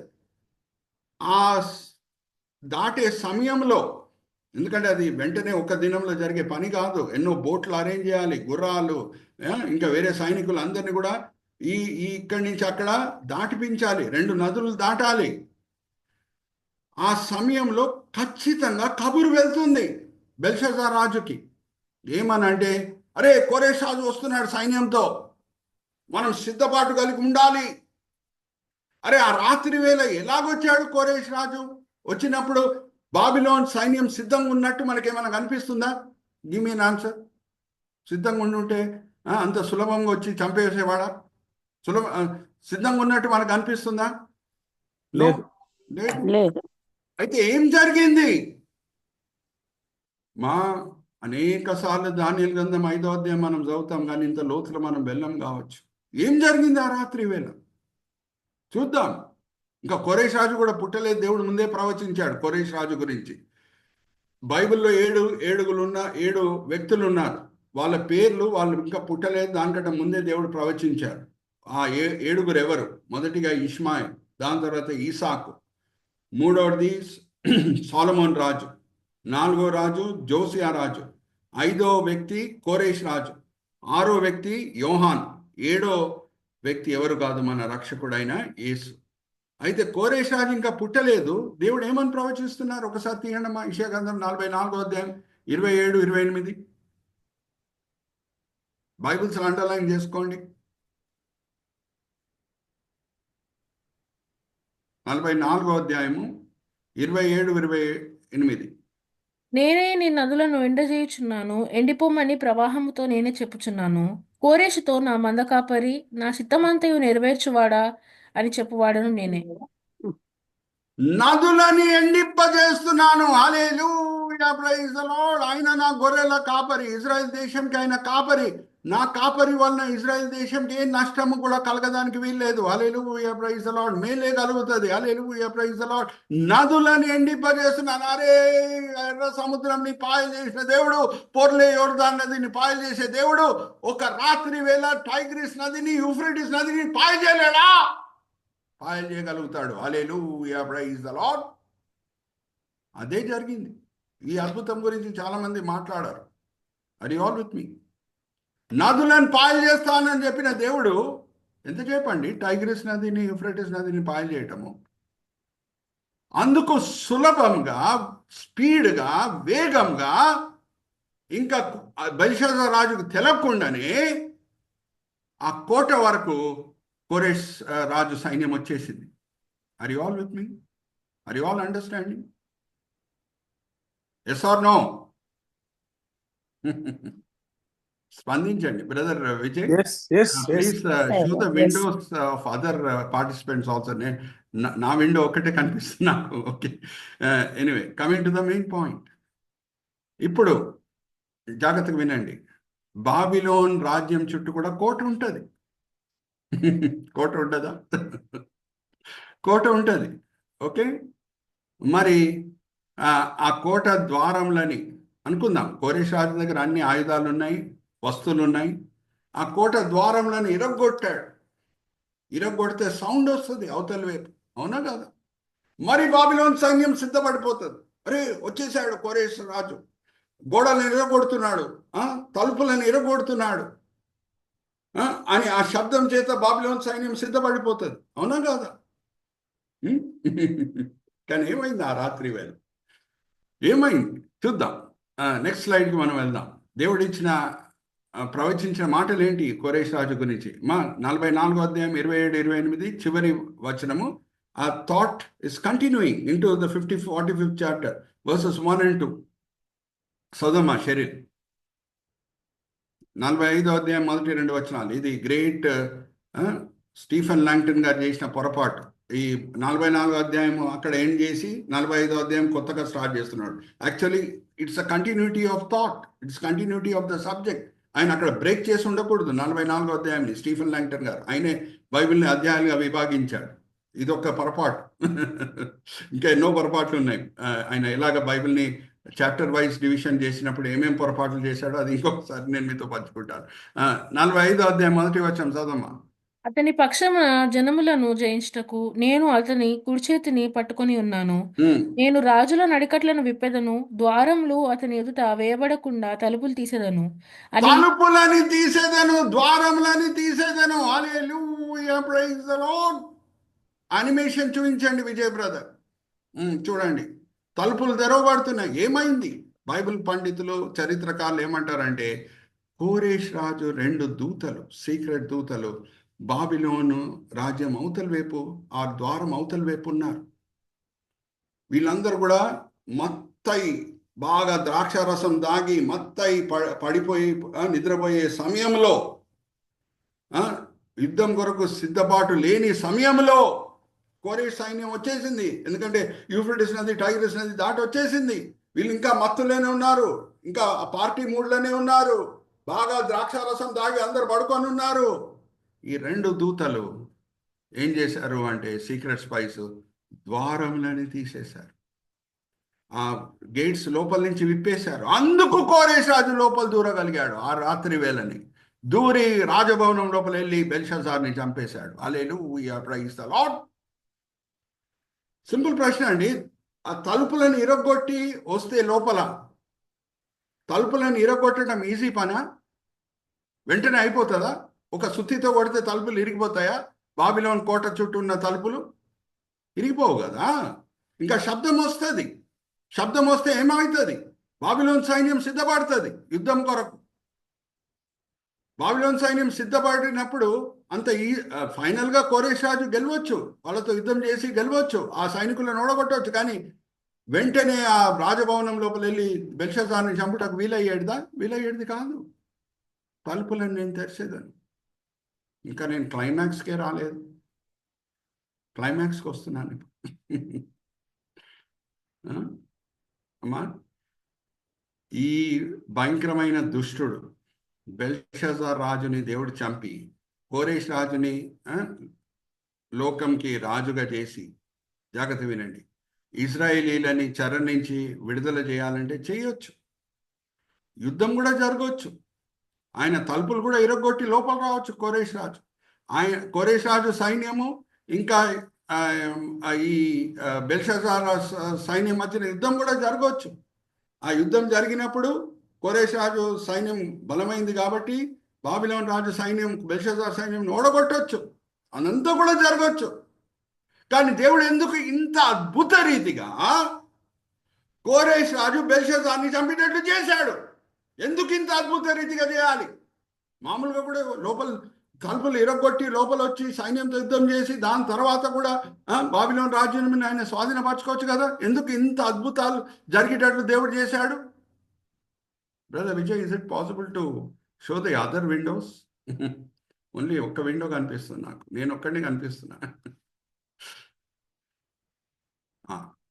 ఆ దాటే సమయంలో, ఎందుకంటే అది వెంటనే ఒక దినంలో జరిగే పని కాదు, ఎన్నో బోట్లు అరేంజ్ చేయాలి, గుర్రాలు, ఇంకా వేరే సైనికులు అందరినీ కూడా ఇక్కడి నుంచి అక్కడ దాటిపించాలి, రెండు నదులు దాటాలి. ఆ సమయంలో ఖచ్చితంగా కబురు వెళ్తుంది బెల్షాజార్ రాజుకి. ఏమనంటే, అరే కోరేష్ రాజు వస్తున్నాడు సైన్యంతో, మనం సిద్ధపాటు కలిగి ఉండాలి. అరే ఆ రాత్రి వేళ ఎలాగొచ్చాడు కోరేష్ రాజు? వచ్చినప్పుడు బాబిలోన్ సైన్యం సిద్ధంగా ఉన్నట్టు మనకేమైనా కనిపిస్తుందా? Give me an answer. సిద్ధంగా ఉండుంటే అంత సులభంగా వచ్చి చంపేసేవాడా? సిద్ధంగా ఉన్నట్టు మనకు అనిపిస్తుందా? లేదు. అయితే ఏం జరిగింది? అనేక సార్లు దానియేలు గ్రంథం 5వ అధ్యాయం మనం చదువుతాం, కానీ ఇంత లోతులో మనం వెళ్ళం కావచ్చు. ఏం జరిగింది ఆ రాత్రి వేళ చూద్దాం. ఇంకా కోరేష్ రాజు కూడా పుట్టలేదు, దేవుడు ముందే ప్రవచించాడు కోరేష్ రాజు గురించి. బైబిల్లో 7 వ్యక్తులు ఉన్నారు, వాళ్ళ పేర్లు వాళ్ళు ఇంకా పుట్టలేదు, దానికంటే ముందే దేవుడు ప్రవచించారు. ఆ 7 ఎవరు? మొదటిగా ఇష్మాయిల్, దాని తర్వాత ఈసాకు, మూడవది సొలొమోన్ రాజు, 4వ రాజు జోసియా రాజు, 5వ వ్యక్తి కోరేష్ రాజు, 6వ వ్యక్తి యోహాన్, 7వ వ్యక్తి ఎవరు కాదు, మన రక్షకుడైన యేసు. అయితే కోరేష్ రాజు ఇంకా పుట్టలేదు, దేవుడు ఏమని ప్రవచిస్తున్నారు ఒకసారి తీయండి అమ్మా. యెషయా గ్రంథం 44వ అధ్యాయం 27, 28 బైబిల్స్ అండర్లైన్ చేసుకోండి. 44వ అధ్యాయము 27, 28. నేనే నీ నదులను ఎండజేయుచున్నాను, ఎండిపోమని ప్రవాహముతో నేనే చెప్పుచున్నాను. కోరేషుతో నా మంద కాపరి నా చిత్తమంతయు నెరవేర్చువాడా అని చెప్పువాడను నేనే. నదులని ఎండిప్పజేస్తున్నాను. హల్లెలూయా, ప్రైజ్ ద లార్డ్. ఆయన నా గొర్రెల కాపరి, ఇజ్రాయెల్ దేశంకి ఆయన కాపరి. నా కాపరి వలన ఇజ్రాయెల్ దేశంకి ఏ నష్టము కూడా కలగడానికి వీల్లేదు. హల్లెలూయా, ప్రైజ్ ద లార్డ్. మేలే కలుగుతుంది. హల్లెలూయా, ప్రైజ్ ద లార్డ్. నదులని ఎండిప్పజేస్తున్నాను. అరే, ఎర్ర సముద్రంని పాయలు చేసిన దేవుడు, పొర్లే యోర్దాన్ నదిని పాయలు చేసే దేవుడు ఒక రాత్రి వేళ టైగ్రిస్ నదిని, యూఫ్రటీస్ నదిని పాయలు చేయలేడా? పాయలు చేయగలుగుతాడు. హల్లెలూయా, ప్రైజ్ ద లార్డ్. అదే జరిగింది. ఈ అద్భుతం గురించి చాలా మంది మాట్లాడారు. ఆర్ యు ఆల్ విత్ మీ? నదులను పాయలు చేస్తానని చెప్పిన దేవుడు ఎంత చెప్పండి, టైగ్రిస్ నదిని, యూఫ్రటీస్ నదిని పాయలు చేయటము. అందుకు సులభంగా, స్పీడ్గా, వేగంగా, ఇంకా బెల్షాజర్ రాజుకు తెలవకుండానే ఆ కోట వరకు కోరెష్ రాజు సైన్యం వచ్చేసింది. Are you all with me? Are you all understanding? Yes or no? స్పందించండి brother Vijay. Please show the windows of other participants also. నా విండో ఒక్కటే కనిపిస్తుంది నాకు. Okay, anyway, coming to the main point. ఇప్పుడు జాగ్రత్తగా వినండి. బాబిలోన్ రాజ్యం చుట్టూ కూడా కోట ఉంటుంది. కోట ఉంటుందా? కోట ఉంటుంది. ఓకే, మరి ఆ కోట ద్వారంలని అనుకుందాం. కోరేష్ రాజు దగ్గర అన్ని ఆయుధాలు ఉన్నాయి, వస్తువులు ఉన్నాయి. ఆ కోట ద్వారంలను ఇరగొట్టాడు. ఇరగొడితే సౌండ్ వస్తుంది అవతల వైపు, అవునా కాదా? మరి బాబిలోన్ సైన్యం సిద్ధపడిపోతుంది. అరే, వచ్చేసాడు కోరేష్ రాజు, గోడలను ఇరగొడుతున్నాడు, తలుపులను ఇరగొడుతున్నాడు అని ఆ శబ్దం చేత బాబిలోన్ సైన్యం సిద్ధపడిపోతుంది, అవునా కాదా? కానీ ఏమైంది ఆ రాత్రి వేళ? ఏమైంది చూద్దాం. నెక్స్ట్ స్లైడ్కి మనం వెళ్దాం. దేవుడు ఇచ్చిన ప్రవచించిన మాటలు ఏంటి కోరేష్ రాజు గురించి? 44వ అధ్యాయం 27-28 చివరి వచనము. ఆ thought is continuing in to the 45th chapter verses 1 and 2. సొదొమ షెరిల్ 45వ అధ్యాయం 1-2 వచనాలు. ఇది గ్రేట్ స్టీఫెన్ లాంగ్టన్ గారు చేసిన పొరపాటు. ఈ 44వ అధ్యాయం అక్కడ ఎండ్ చేసి 45వ అధ్యాయం కొత్తగా స్టార్ట్ చేస్తున్నాడు. Actually it's a continuity of thought, it's continuity of the subject. ఆయన అక్కడ బ్రేక్ చేసి ఉండకూడదు 44వ అధ్యాయాన్ని. స్టీఫెన్ లాంగ్టన్ గారు ఆయనే బైబిల్ని అధ్యాయాలుగా విభాగించాడు. ఇదొక పొరపాటు. ఇంకా ఎన్నో పొరపాట్లు ఉన్నాయి. ఆయన ఎలాగ బైబిల్ని చాప్టర్ వైజ్ డివిజన్ చేసినప్పుడు ఏమేమి పొరపాట్లు చేశాడో అది ఇంకొకసారి నేను మీతో పంచుకుంటాను. 45వ అధ్యాయం 1వ వచనం చదవమ్మా. అతని పక్షమున జనములను జయించుటకు నేను అతని కుడిచేతిని పట్టుకొని ఉన్నాను. నేను రాజుల నడికట్లను విప్పెదను, ద్వారములు అతని ఎదుట వేయబడకుండా తలుపులు తీసేదను అని. తలుపులని తీసేదను, ద్వారములని తీసేదను. హల్లెలూయా, ప్రైజ్ ద లార్డ్. యానిమేషన్ చూపించండి విజయ్ బ్రదర్. చూడండి, తలుపులు తెరవబడుతున్నాయి. ఏమైంది? బైబిల్ పండితులు, చరిత్రకారులు ఏమంటారంటే, కోరేష్ రాజు 2 దూతలు, సీక్రెట్ దూతలు బాబిలోను రాజ్యం అవతల వైపు, ఆ ద్వారం అవతల వైపు ఉన్నారు. వీళ్ళందరూ కూడా మత్తయి, బాగా ద్రాక్షారసం దాగి మత్తయి పడిపోయి నిద్రపోయే సమయంలో, యుద్ధం కొరకు సిద్ధపాటు లేని సమయంలో కోరేష్ సైన్యం వచ్చేసింది. ఎందుకంటే యూఫ్రటీస్ నది, టైగ్రిస్ నది దాటి వచ్చేసింది. వీళ్ళు ఇంకా మత్తులోనే ఉన్నారు, ఇంకా పార్టీ మూడ్లోనే ఉన్నారు, బాగా ద్రాక్షారసం దాగి అందరు పడుకొని ఉన్నారు. ఈ 2 దూతలు ఏం చేశారు అంటే, సీక్రెట్ స్పైస్ ద్వారములని తీసేశారు, ఆ గేట్స్ లోపల నుంచి విప్పేశారు. అందుకు కోరేష్ రాజు లోపల దూరగలిగాడు. ఆ రాత్రి వేళని దూరి రాజభవనం లోపల వెళ్ళి బెల్షాజార్ని చంపేశాడు. హల్లెలూయా, ప్రైజ్ ద లార్డ్. సింపుల్ ప్రశ్న అండి. ఆ తలుపులను ఇరగొట్టి వస్తే లోపల, తలుపులను ఇరగొట్టడం ఈజీ పనా? వెంటనే అయిపోతుందా? ఒక సుత్తితో కొడితే తలుపులు ఇరిగిపోతాయా? బాబిలోన్ కోట చుట్టూ ఉన్న తలుపులు ఇరిగిపోవు కదా. ఇంకా శబ్దం వస్తుంది. శబ్దం వస్తే ఏమవుతుంది? బాబిలోన్ సైన్యం సిద్ధపడుతుంది యుద్ధం కొరకు. బాబిలోన్ సైన్యం సిద్ధపడినప్పుడు అంత ఫైనల్గా కోరేష్ రాజు గెలవచ్చు, వాళ్ళతో యుద్ధం చేసి గెలవచ్చు, ఆ సైనికులను ఓడగొట్టవచ్చు. కానీ వెంటనే ఆ రాజభవనం లోపల వెళ్ళి బెల్షాజార్ని చంపుటకు వీలయ్యేది కాదు. తలుపులను నేను తెరిచేదాన్ని. ఇంకా నేను క్లైమాక్స్కే రాలేదు, క్లైమాక్స్కి వస్తున్నాను. అమ్మా, ఈ భయంకరమైన దుష్టుడు బెల్షజర్ రాజుని దేవుడు చంపి కోరేష్ రాజుని లోకంకి రాజుగా చేసి, జాగ్రత్త వినండి, ఇజ్రాయేలీలని చెర నుంచి విడుదల చేయాలంటే చేయొచ్చు, యుద్ధం కూడా జరగవచ్చు, ఆయన తలుపులు కూడా ఇరగొట్టి లోపల రావచ్చు కోరేష్ రాజు. కోరేష్ రాజు సైన్యము ఇంకా ఈ బెల్షజర్ సైన్యం మధ్యన యుద్ధం కూడా జరగవచ్చు. ఆ యుద్ధం జరిగినప్పుడు కోరేష్ రాజు సైన్యం బలమైంది కాబట్టి బాబిలోన్ రాజు సైన్యం బెల్షజర్ సైన్యం ఓడగొట్టవచ్చు, అనంతా కూడా జరగవచ్చు. కానీ దేవుడు ఎందుకు ఇంత అద్భుత రీతిగా కోరేష్ రాజు బెల్షజర్ని చంపేటట్లు చేశాడు? ఎందుకు ఇంత అద్భుత రీతిగా చేయాలి? మామూలుగా కూడా లోపల తలుపులు ఇరగొట్టి లోపల వచ్చి సైన్యంతో యుద్ధం చేసి దాని తర్వాత కూడా బాబిలోన్ రాజ్యాన్ని ఆయన స్వాధీనపరచుకోవచ్చు కదా. ఎందుకు ఇంత అద్భుతాలు జరిగేటట్లు దేవుడు చేశాడు? Brother Vijay, is it possible to show the other windows? Only ఒక్క విండో కనిపిస్తుంది నాకు, నేను ఒక్కడిని కనిపిస్తున్నా.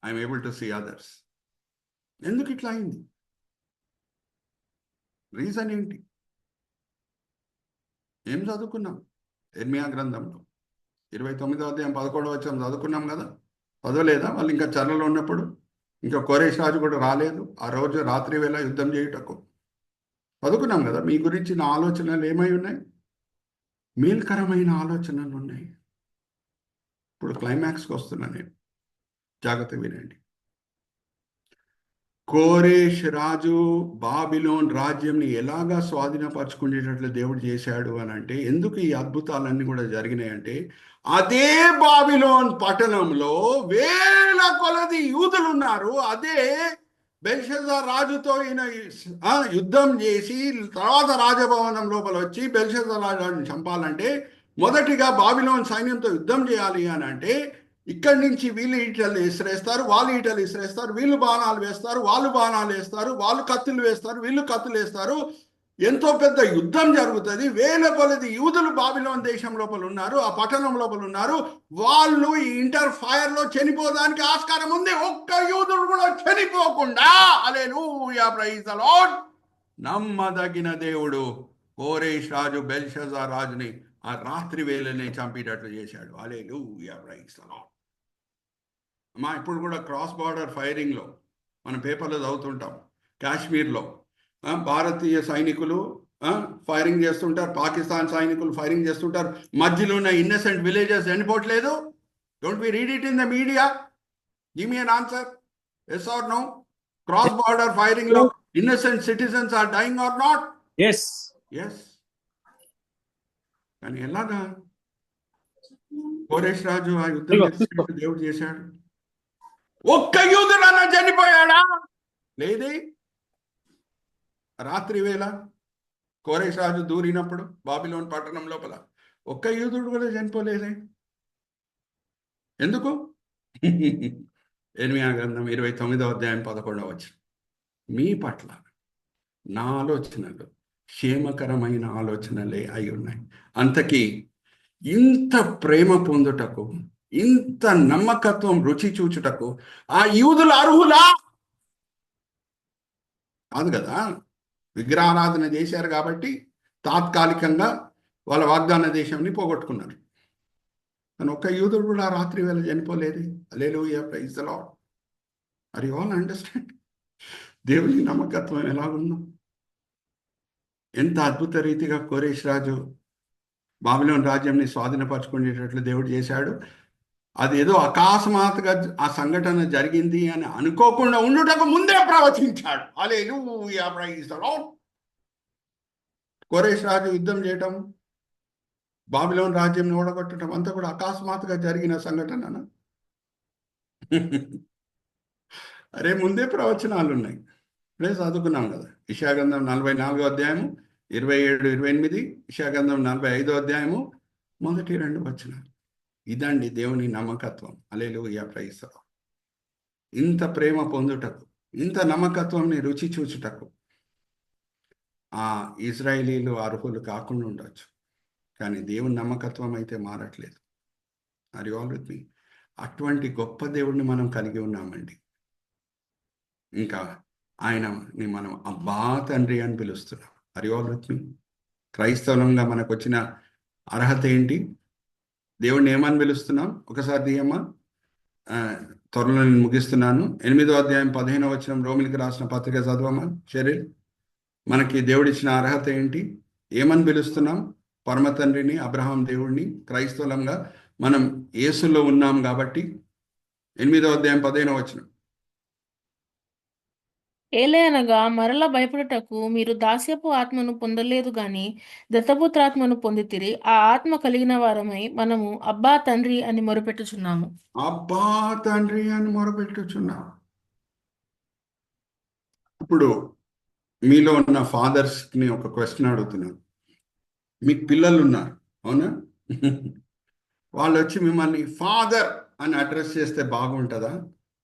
I'm able to see others. ఎందుకు ఇట్లా అయింది? రీజన్ ఏంటి? ఏం చదువుకున్నాం? ఇర్మియా గ్రంథంలో 29వ అధ్యాయం 11వ వచనం చదువుకున్నాం కదా. చదవలేదా? వాళ్ళు ఇంకా చెరలో ఉన్నప్పుడు, ఇంకా కోరేష్ రాజు కూడా రాలేదు ఆ రోజు రాత్రి వేళ యుద్ధం చేయుటకు. చదువుకున్నాం కదా. మీ గురించి నా ఆలోచనలు ఏమై ఉన్నాయి? మేల్కరమైన ఆలోచనలు ఉన్నాయి. ఇప్పుడు క్లైమాక్స్కి వస్తున్నా నేను, జాగ్రత్త వినండి. కోరేష్ రాజు బాబిలోన్ రాజ్యంని ఎలాగా స్వాధీనపరచుకునేటట్లు దేవుడు చేశాడు అని అంటే, ఎందుకు ఈ అద్భుతాలన్నీ కూడా జరిగినాయంటే, అదే బాబిలోన్ పట్టణంలో వేల కొలది యూదులు ఉన్నారు. అదే బెల్షజర్ రాజుతో ఈయన యుద్ధం చేసి తర్వాత రాజభవనం లోపల వచ్చి బెల్షజర్ రాజుని చంపాలంటే మొదటిగా బాబిలోన్ సైన్యంతో యుద్ధం చేయాలి అని అంటే, ఇక్కడి నుంచి వీళ్ళు ఈటలు విసిరేస్తారు, వాళ్ళు ఈటలు విసిరేస్తారు, వీళ్ళు బాణాలు వేస్తారు, వాళ్ళు బాణాలు వేస్తారు, వాళ్ళు కత్తులు వేస్తారు, వీళ్ళు కత్తులు వేస్తారు. ఎంతో పెద్ద యుద్ధం జరుగుతుంది. వేల కొలది యూదులు బాబిలోన్ దేశం లోపల ఉన్నారు, ఆ పట్టణం లోపల ఉన్నారు. వాళ్ళు ఈ ఇంటర్ ఫైర్ లో చనిపోవడానికి ఆస్కారం ఉంది. ఒక్క యూదుడు కూడా చనిపోకుండా, హల్లెలూయా, ప్రైజ్ ది లార్డ్, నమ్మదగిన దేవుడు కోరేష్ రాజు బెల్షజర్ రాజుని ఆ రాత్రి వేళనే చంపేటట్లు చేశాడు. హల్లెలూయా, ప్రైజ్ ది లార్డ్. అమ్మా, ఇప్పుడు కూడా క్రాస్ బార్డర్ ఫైరింగ్లో మనం పేపర్లో చదువుతుంటాం, కాశ్మీర్లో భారతీయ సైనికులు ఫైరింగ్ చేస్తుంటారు, పాకిస్తాన్ సైనికులు ఫైరింగ్ చేస్తుంటారు, మధ్యలో ఉన్న ఇన్నసెంట్ విలేజెస్ చనిపోవట్లేదు. Don't we read it in the media? Give me an answer, yes or no? Cross border firing లో innocent citizens are dying or not? Yes. కానీ ఎలాగా కోరేష్ రాజు ఆ యుద్ధం చేసినట్టు దేవుడు చేశాడు? ఒక్క యూదుడన్నా చనిపోయాడా? లేదే. రాత్రి వేళ కోరేష్ రాజు దూరినప్పుడు బాబిలోన్ పట్టణం లోపల ఒక్క యూదుడు కూడా చనిపోలేదే. ఎందుకు? ఇర్మియా గ్రంథం 29వ అధ్యాయం 11వ వచనం, మీ పట్ల నా ఆలోచనలు క్షేమకరమైన ఆలోచనలే అయి ఉన్నాయి. అంతకీ ఇంత ప్రేమ పొందుటకు, ఇంత నమ్మకత్వం రుచి చూచుటకు ఆ యూదులు అర్హులా? కాదు కదా. విగ్రహారాధన చేశారు కాబట్టి తాత్కాలికంగా వాళ్ళ వాగ్దాన దేశాన్ని పోగొట్టుకున్నారు. కానీ ఒక్క యూదుడు కూడా రాత్రి వేళ చనిపోలేదు. Hallelujah, praise the lord. Are you all understand దేవుని నమ్మకత్వం ఎలాగుందో? ఎంత అద్భుత రీతిగా కోరేష్ రాజు బాబిలోన్ రాజ్యంని స్వాధీనపరచుకునేటట్లు దేవుడు చేశాడు. అది ఏదో అకస్మాత్తుగా ఆ సంఘటన జరిగింది అని అనుకోకుండా ఉండుటకు ముందే ప్రవచించాడు. హల్లెలూయా, ప్రైజ్ ది లార్డ్. కోరేష్ రాజు యుద్ధం చేయటం, బాబిలోన్ రాజ్యంని ఓడగొట్టడం అంతా కూడా అకస్మాత్తుగా జరిగిన సంఘటన. అరే, ముందే ప్రవచనాలు ఉన్నాయి. ఇప్పుడే చదువుకున్నాం కదా. యెషయా గ్రంథం 44వ అధ్యాయము 27-28, యెషయా గ్రంథం 45వ అధ్యాయము 1-2 వచనాలు. ఇదండి దేవుని నమ్మకత్వం. హల్లెలూయా, ప్రైజ్ ది లార్డ్. ఇంత ప్రేమ పొందుటకు, ఇంత నమ్మకత్వంని రుచి చూచుటకు ఆ ఇజ్రాయేలీలు అర్హులు కాకుండా ఉండొచ్చు, కానీ దేవుని నమ్మకత్వం అయితే మారట్లేదు. ఆర్ యు ఆల్ విత్ మీ? అటువంటి గొప్ప దేవుడిని మనం కలిగి ఉన్నామండి. ఇంకా ఆయనని మనం అబ్బా తండ్రి అని పిలుస్తున్నాం. ఆర్ యు ఆల్ విత్ మీ? క్రైస్తవంగా మనకు వచ్చిన అర్హత ఏంటి? దేవుడిని ఏమని పిలుస్తున్నాం? ఒకసారి తీయమ్మా. త్వరలో నేను ముగిస్తున్నాను. 8వ అధ్యాయం 15వ వచనం, రోమిలికి రాసిన పత్రిక చదవమా షరీల్. మనకి దేవుడిచ్చిన అర్హత ఏంటి? ఏమని పిలుస్తున్నాం? పరమ తండ్రిని, అబ్రహాం దేవుడిని. క్రైస్తవులంగా మనం యేసులో ఉన్నాం కాబట్టి 8వ అధ్యాయం 15వ వచనం. ఏలయనగా మరల భయపడుటకు మీరు దాస్యపు ఆత్మను పొందలేదు గాని దత్తపుత్రాత్మను పొందితిరి. ఆ ఆత్మ కలిగిన వారమై మనము అబ్బా తండ్రి అని మొరపెట్టుచున్నాము. అబ్బా తండ్రి అని మొరపెట్టుచున్నాం. ఇప్పుడు మీలో ఉన్న ఫాదర్స్ని ఒక క్వశ్చన్ అడుగుతున్నాను. మీకు పిల్లలు ఉన్నారు, అవునా? వాళ్ళు వచ్చి మిమ్మల్ని ఫాదర్ అని అడ్రస్ చేస్తే బాగుంటుందా,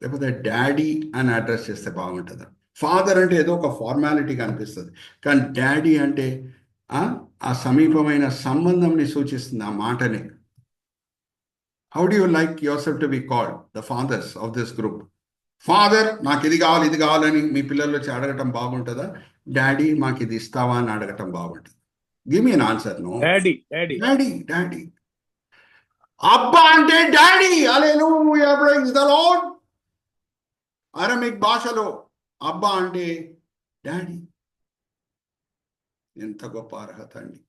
లేకపోతే డాడీ అని అడ్రస్ చేస్తే బాగుంటుందా? ఫాదర్ అంటే ఏదో ఒక ఫార్మాలిటీగా అనిపిస్తుంది, కానీ డాడీ అంటే ఆ సమీపమైన సంబంధంని సూచిస్తుంది ఆ మాటని. How do you like your self to be called, the fathers of this group? Father నాకు ఇది కావాలి ఇది కావాలని మీ పిల్లలు వచ్చి అడగటం బాగుంటుందా? డాడీ మాకు ఇది ఇస్తావా అని అడగటం బాగుంటుంది? Give me an answer. No. Daddy daddy daddy. అబ్బా అంటే daddy. Hallelujah, praise the Lord. Aramaic భాషలో అబ్బా అంటే డాడీ. ఎంత గొప్ప అర్హత అండి.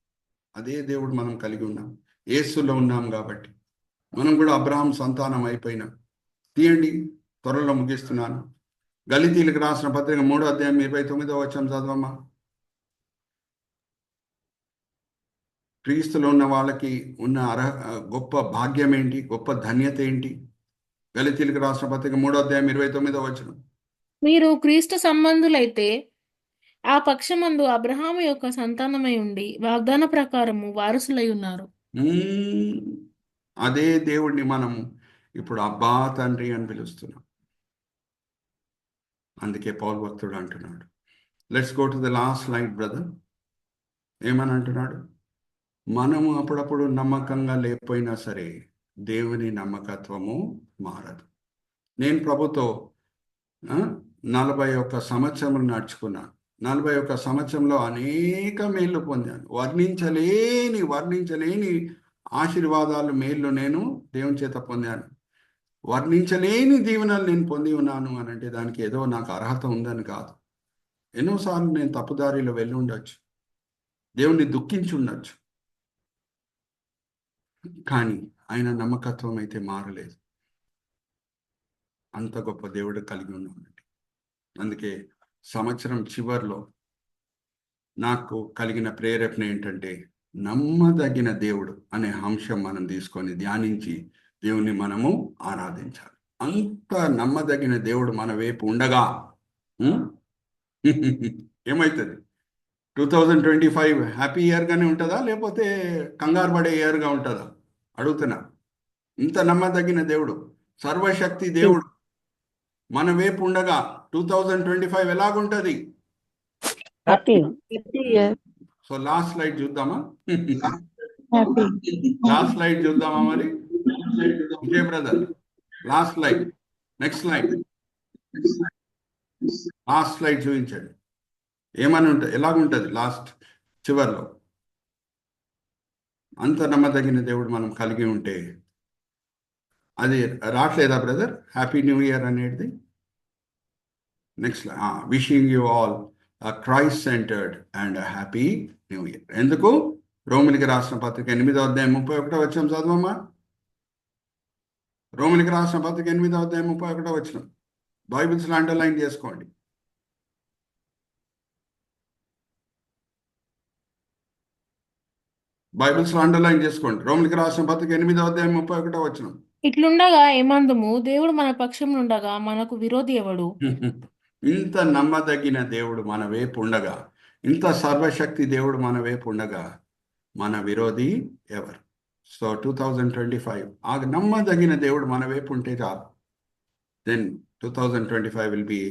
అదే దేవుడు మనం కలిగి ఉన్నాం, యేసులో ఉన్నాం కాబట్టి మనం కూడా అబ్రహాం సంతానం అయిపోయినాం. తీయండి, త్వరలో ముగిస్తున్నాను. గలితీలకు రాసిన పత్రిక 3వ అధ్యాయం 29వ వచనం చదవమ్మా. క్రీస్తులో ఉన్న వాళ్ళకి ఉన్న గొప్ప భాగ్యం ఏంటి, గొప్ప ధన్యత ఏంటి? గలితీలకు రాసిన పత్రిక 3వ అధ్యాయం 29వ వచనం. మీరు క్రీస్తు సంబంధులైతే ఆ పక్షమందు అబ్రహాము యొక్క సంతానమై ఉండి వాగ్దాన ప్రకారము వారసులై ఉన్నారు. అదే దేవుడిని మనం ఇప్పుడు అబ్బా తండ్రి అని పిలుస్తున్నాం. అందుకే పౌలు భక్తుడు అంటున్నాడు, let's go to the last slide brother. ఏమని అంటున్నాడు? మనము అప్పుడప్పుడు నమ్మకంగా లేకపోయినా సరే దేవుని నమ్మకత్వము మారదు. నేను ప్రభుతో 41 సంవత్సరం నడుచుకున్నాను. 41 సంవత్సరంలో అనేక మేళ్ళు పొందాను. వర్ణించలేని ఆశీర్వాదాలు, మేళ్ళు నేను దేవుని చేత పొందాను. వర్ణించలేని దీవెనలు నేను పొంది ఉన్నాను అని అంటే దానికి ఏదో నాకు అర్హత ఉందని కాదు. ఎన్నోసార్లు నేను తప్పుదారిలో వెళ్ళి ఉండొచ్చు, దేవుణ్ణి దుఃఖించి ఉండొచ్చు, కానీ ఆయన నమ్మకత్వం అయితే మారలేదు. అంత గొప్ప దేవుడు కలిగి ఉన్నామండి. అందుకే సంవత్సరం చివరిలో నాకు కలిగిన ప్రేరేపణ ఏంటంటే, నమ్మదగిన దేవుడు అనే అంశం మనం తీసుకొని ధ్యానించి దేవుని మనము ఆరాధించాలి. అంత నమ్మదగిన దేవుడు మన వైపు ఉండగా ఏమవుతుంది? 2025 హ్యాపీ ఇయర్గానే ఉంటుందా, లేకపోతే కంగారు పడే ఇయర్గా ఉంటుందా అడుగుతున్నా. ఇంత నమ్మదగిన దేవుడు, సర్వశక్తి దేవుడు మన వైపు ఉండగా 2025 ఎలాగుంటుంది? సో లాస్ట్ స్లైడ్ చూద్దామా? లాస్ట్ స్లైడ్ చూద్దామా మరి Vijay brother? Last slide, next slide, last slide చూపించండి. ఏమని ఉంటుంది, ఎలాగుంటుంది లాస్ట్ చివర్లో? అంత నమ్మదగిన దేవుడు మనం కలిగి ఉంటే అది రావట్లేదా బ్రదర్? హ్యాపీ న్యూ ఇయర్ అనేది. Next wishing you all Christ centred and happy new year. ఎందుకు? రోమిలికి రాసిన పత్రిక 8వ అధ్యాయం 31వ వచనం చదవమ్మా. రోమిలికి రాసిన పత్రిక 8వ అధ్యాయం 31వ వచనం. బైబిల్స్లో అండర్లైన్ చేసుకోండి. బైబిల్స్లో అండర్లైన్ చేసుకోండి. రోమిలికి రాసిన పత్రిక 8వ అధ్యాయం 31వ వచనం. ఇట్లుండగా ఏమందుము, దేవుడు మన పక్షం నుండగా మనకు విరోధి ఎవడు? ఇంత నమ్మదగిన దేవుడు మన వైపు ఉండగా, ఇంత సర్వశక్తి దేవుడు మన వైపు ఉండగా మన విరోధి ఎవరు? సో 2025 ఆ నమ్మదగిన దేవుడు మన వైపు ఉంటే చాలు. Then 2025 will be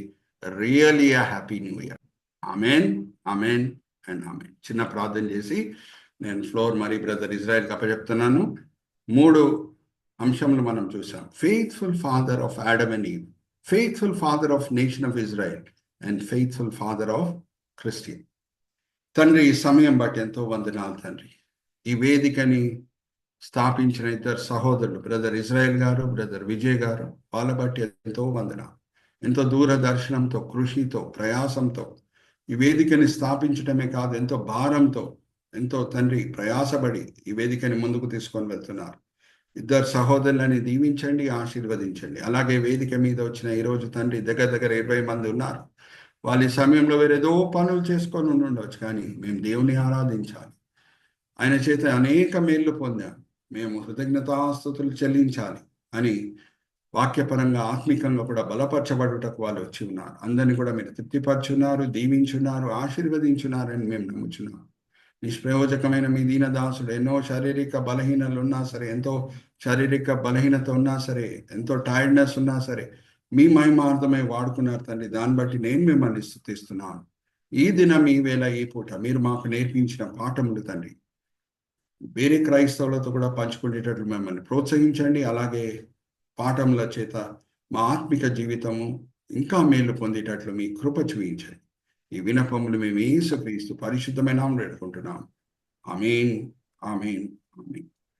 really a happy new year. Amen, amen, and amen. చిన్న ప్రార్థన చేసి నేను ఫ్లోర్ మరి బ్రదర్ ఇజ్రాయెల్కి అప్పచెప్తున్నాను. 3 అంశంలో మనం చూసాం. Faithful father of Adam and eve, faithful father of nation of Israel and faithful father of Christian. తండ్రి, ఈ సమయం బట్టి ఎంతో వందనాలు తండ్రి. ఈ వేదికని స్థాపించిన 2 సహోదరులు, బ్రదర్ ఇజ్రాయెల్ గారు, బ్రదర్ విజయ్ గారు, వాళ్ళ బట్టి ఎంతో వందనాలు. ఎంతో దూరదర్శనంతో, కృషితో, ప్రయాసంతో ఈ వేదికని స్థాపించడమే కాదు, ఎంతో భారంతో, ఎంతో తండ్రి ప్రయాసపడి ఈ వేదికని ముందుకు తీసుకొని వెళ్తున్నారు. 2 సహోదరులని దీవించండి, ఆశీర్వదించండి. అలాగే వేదిక మీద వచ్చిన ఈరోజు తండ్రి దగ్గర 20 మంది ఉన్నారు. వాళ్ళ ఈ సమయంలో వేరేదో పనులు చేసుకొని ఉండొచ్చు, కానీ మేము దేవుని ఆరాధించాలి. ఆయన చేత అనేక మేళ్లు పొందాం, మేము కృతజ్ఞతాస్తుతులు చెల్లించాలి అని వాక్యపరంగా, ఆత్మికంగా కూడా బలపరచబడుటకు వాళ్ళు వచ్చి ఉన్నారు. అందరినీ కూడా మీరు తృప్తిపరచున్నారు, దీవించున్నారు, ఆశీర్వదించున్నారని మేము నమ్ముచున్నాం. నిష్ప్రయోజకమైన మీ దీనదాసుడు ఎన్నో శారీరక బలహీనలు ఉన్నా సరే, ఎంతో శారీరక బలహీనత ఉన్నా సరే, ఎంతో టైర్డ్నెస్ ఉన్నా సరే, మీ మహిమార్థమై వాడుకున్నారు తండ్రి. దాన్ని బట్టి నేను మిమ్మల్ని స్తుతిస్తున్నాను. ఈ దినం, ఈ వేళ, ఈ పూట మీరు మాకు నేర్పించిన పాఠములు తండ్రి వేరే క్రైస్తవులతో కూడా పంచుకునేటట్లు మిమ్మల్ని ప్రోత్సహించండి. అలాగే పాఠముల చేత మా ఆత్మిక జీవితము ఇంకా మేలు పొందేటట్లు మీ కృప చూపించండి. ఈ వినపములు మేము యేసుక్రీస్తు పరిశుద్ధమైన నామములో వేడుకుంటున్నాం. ఆమేన్, ఆమేన్,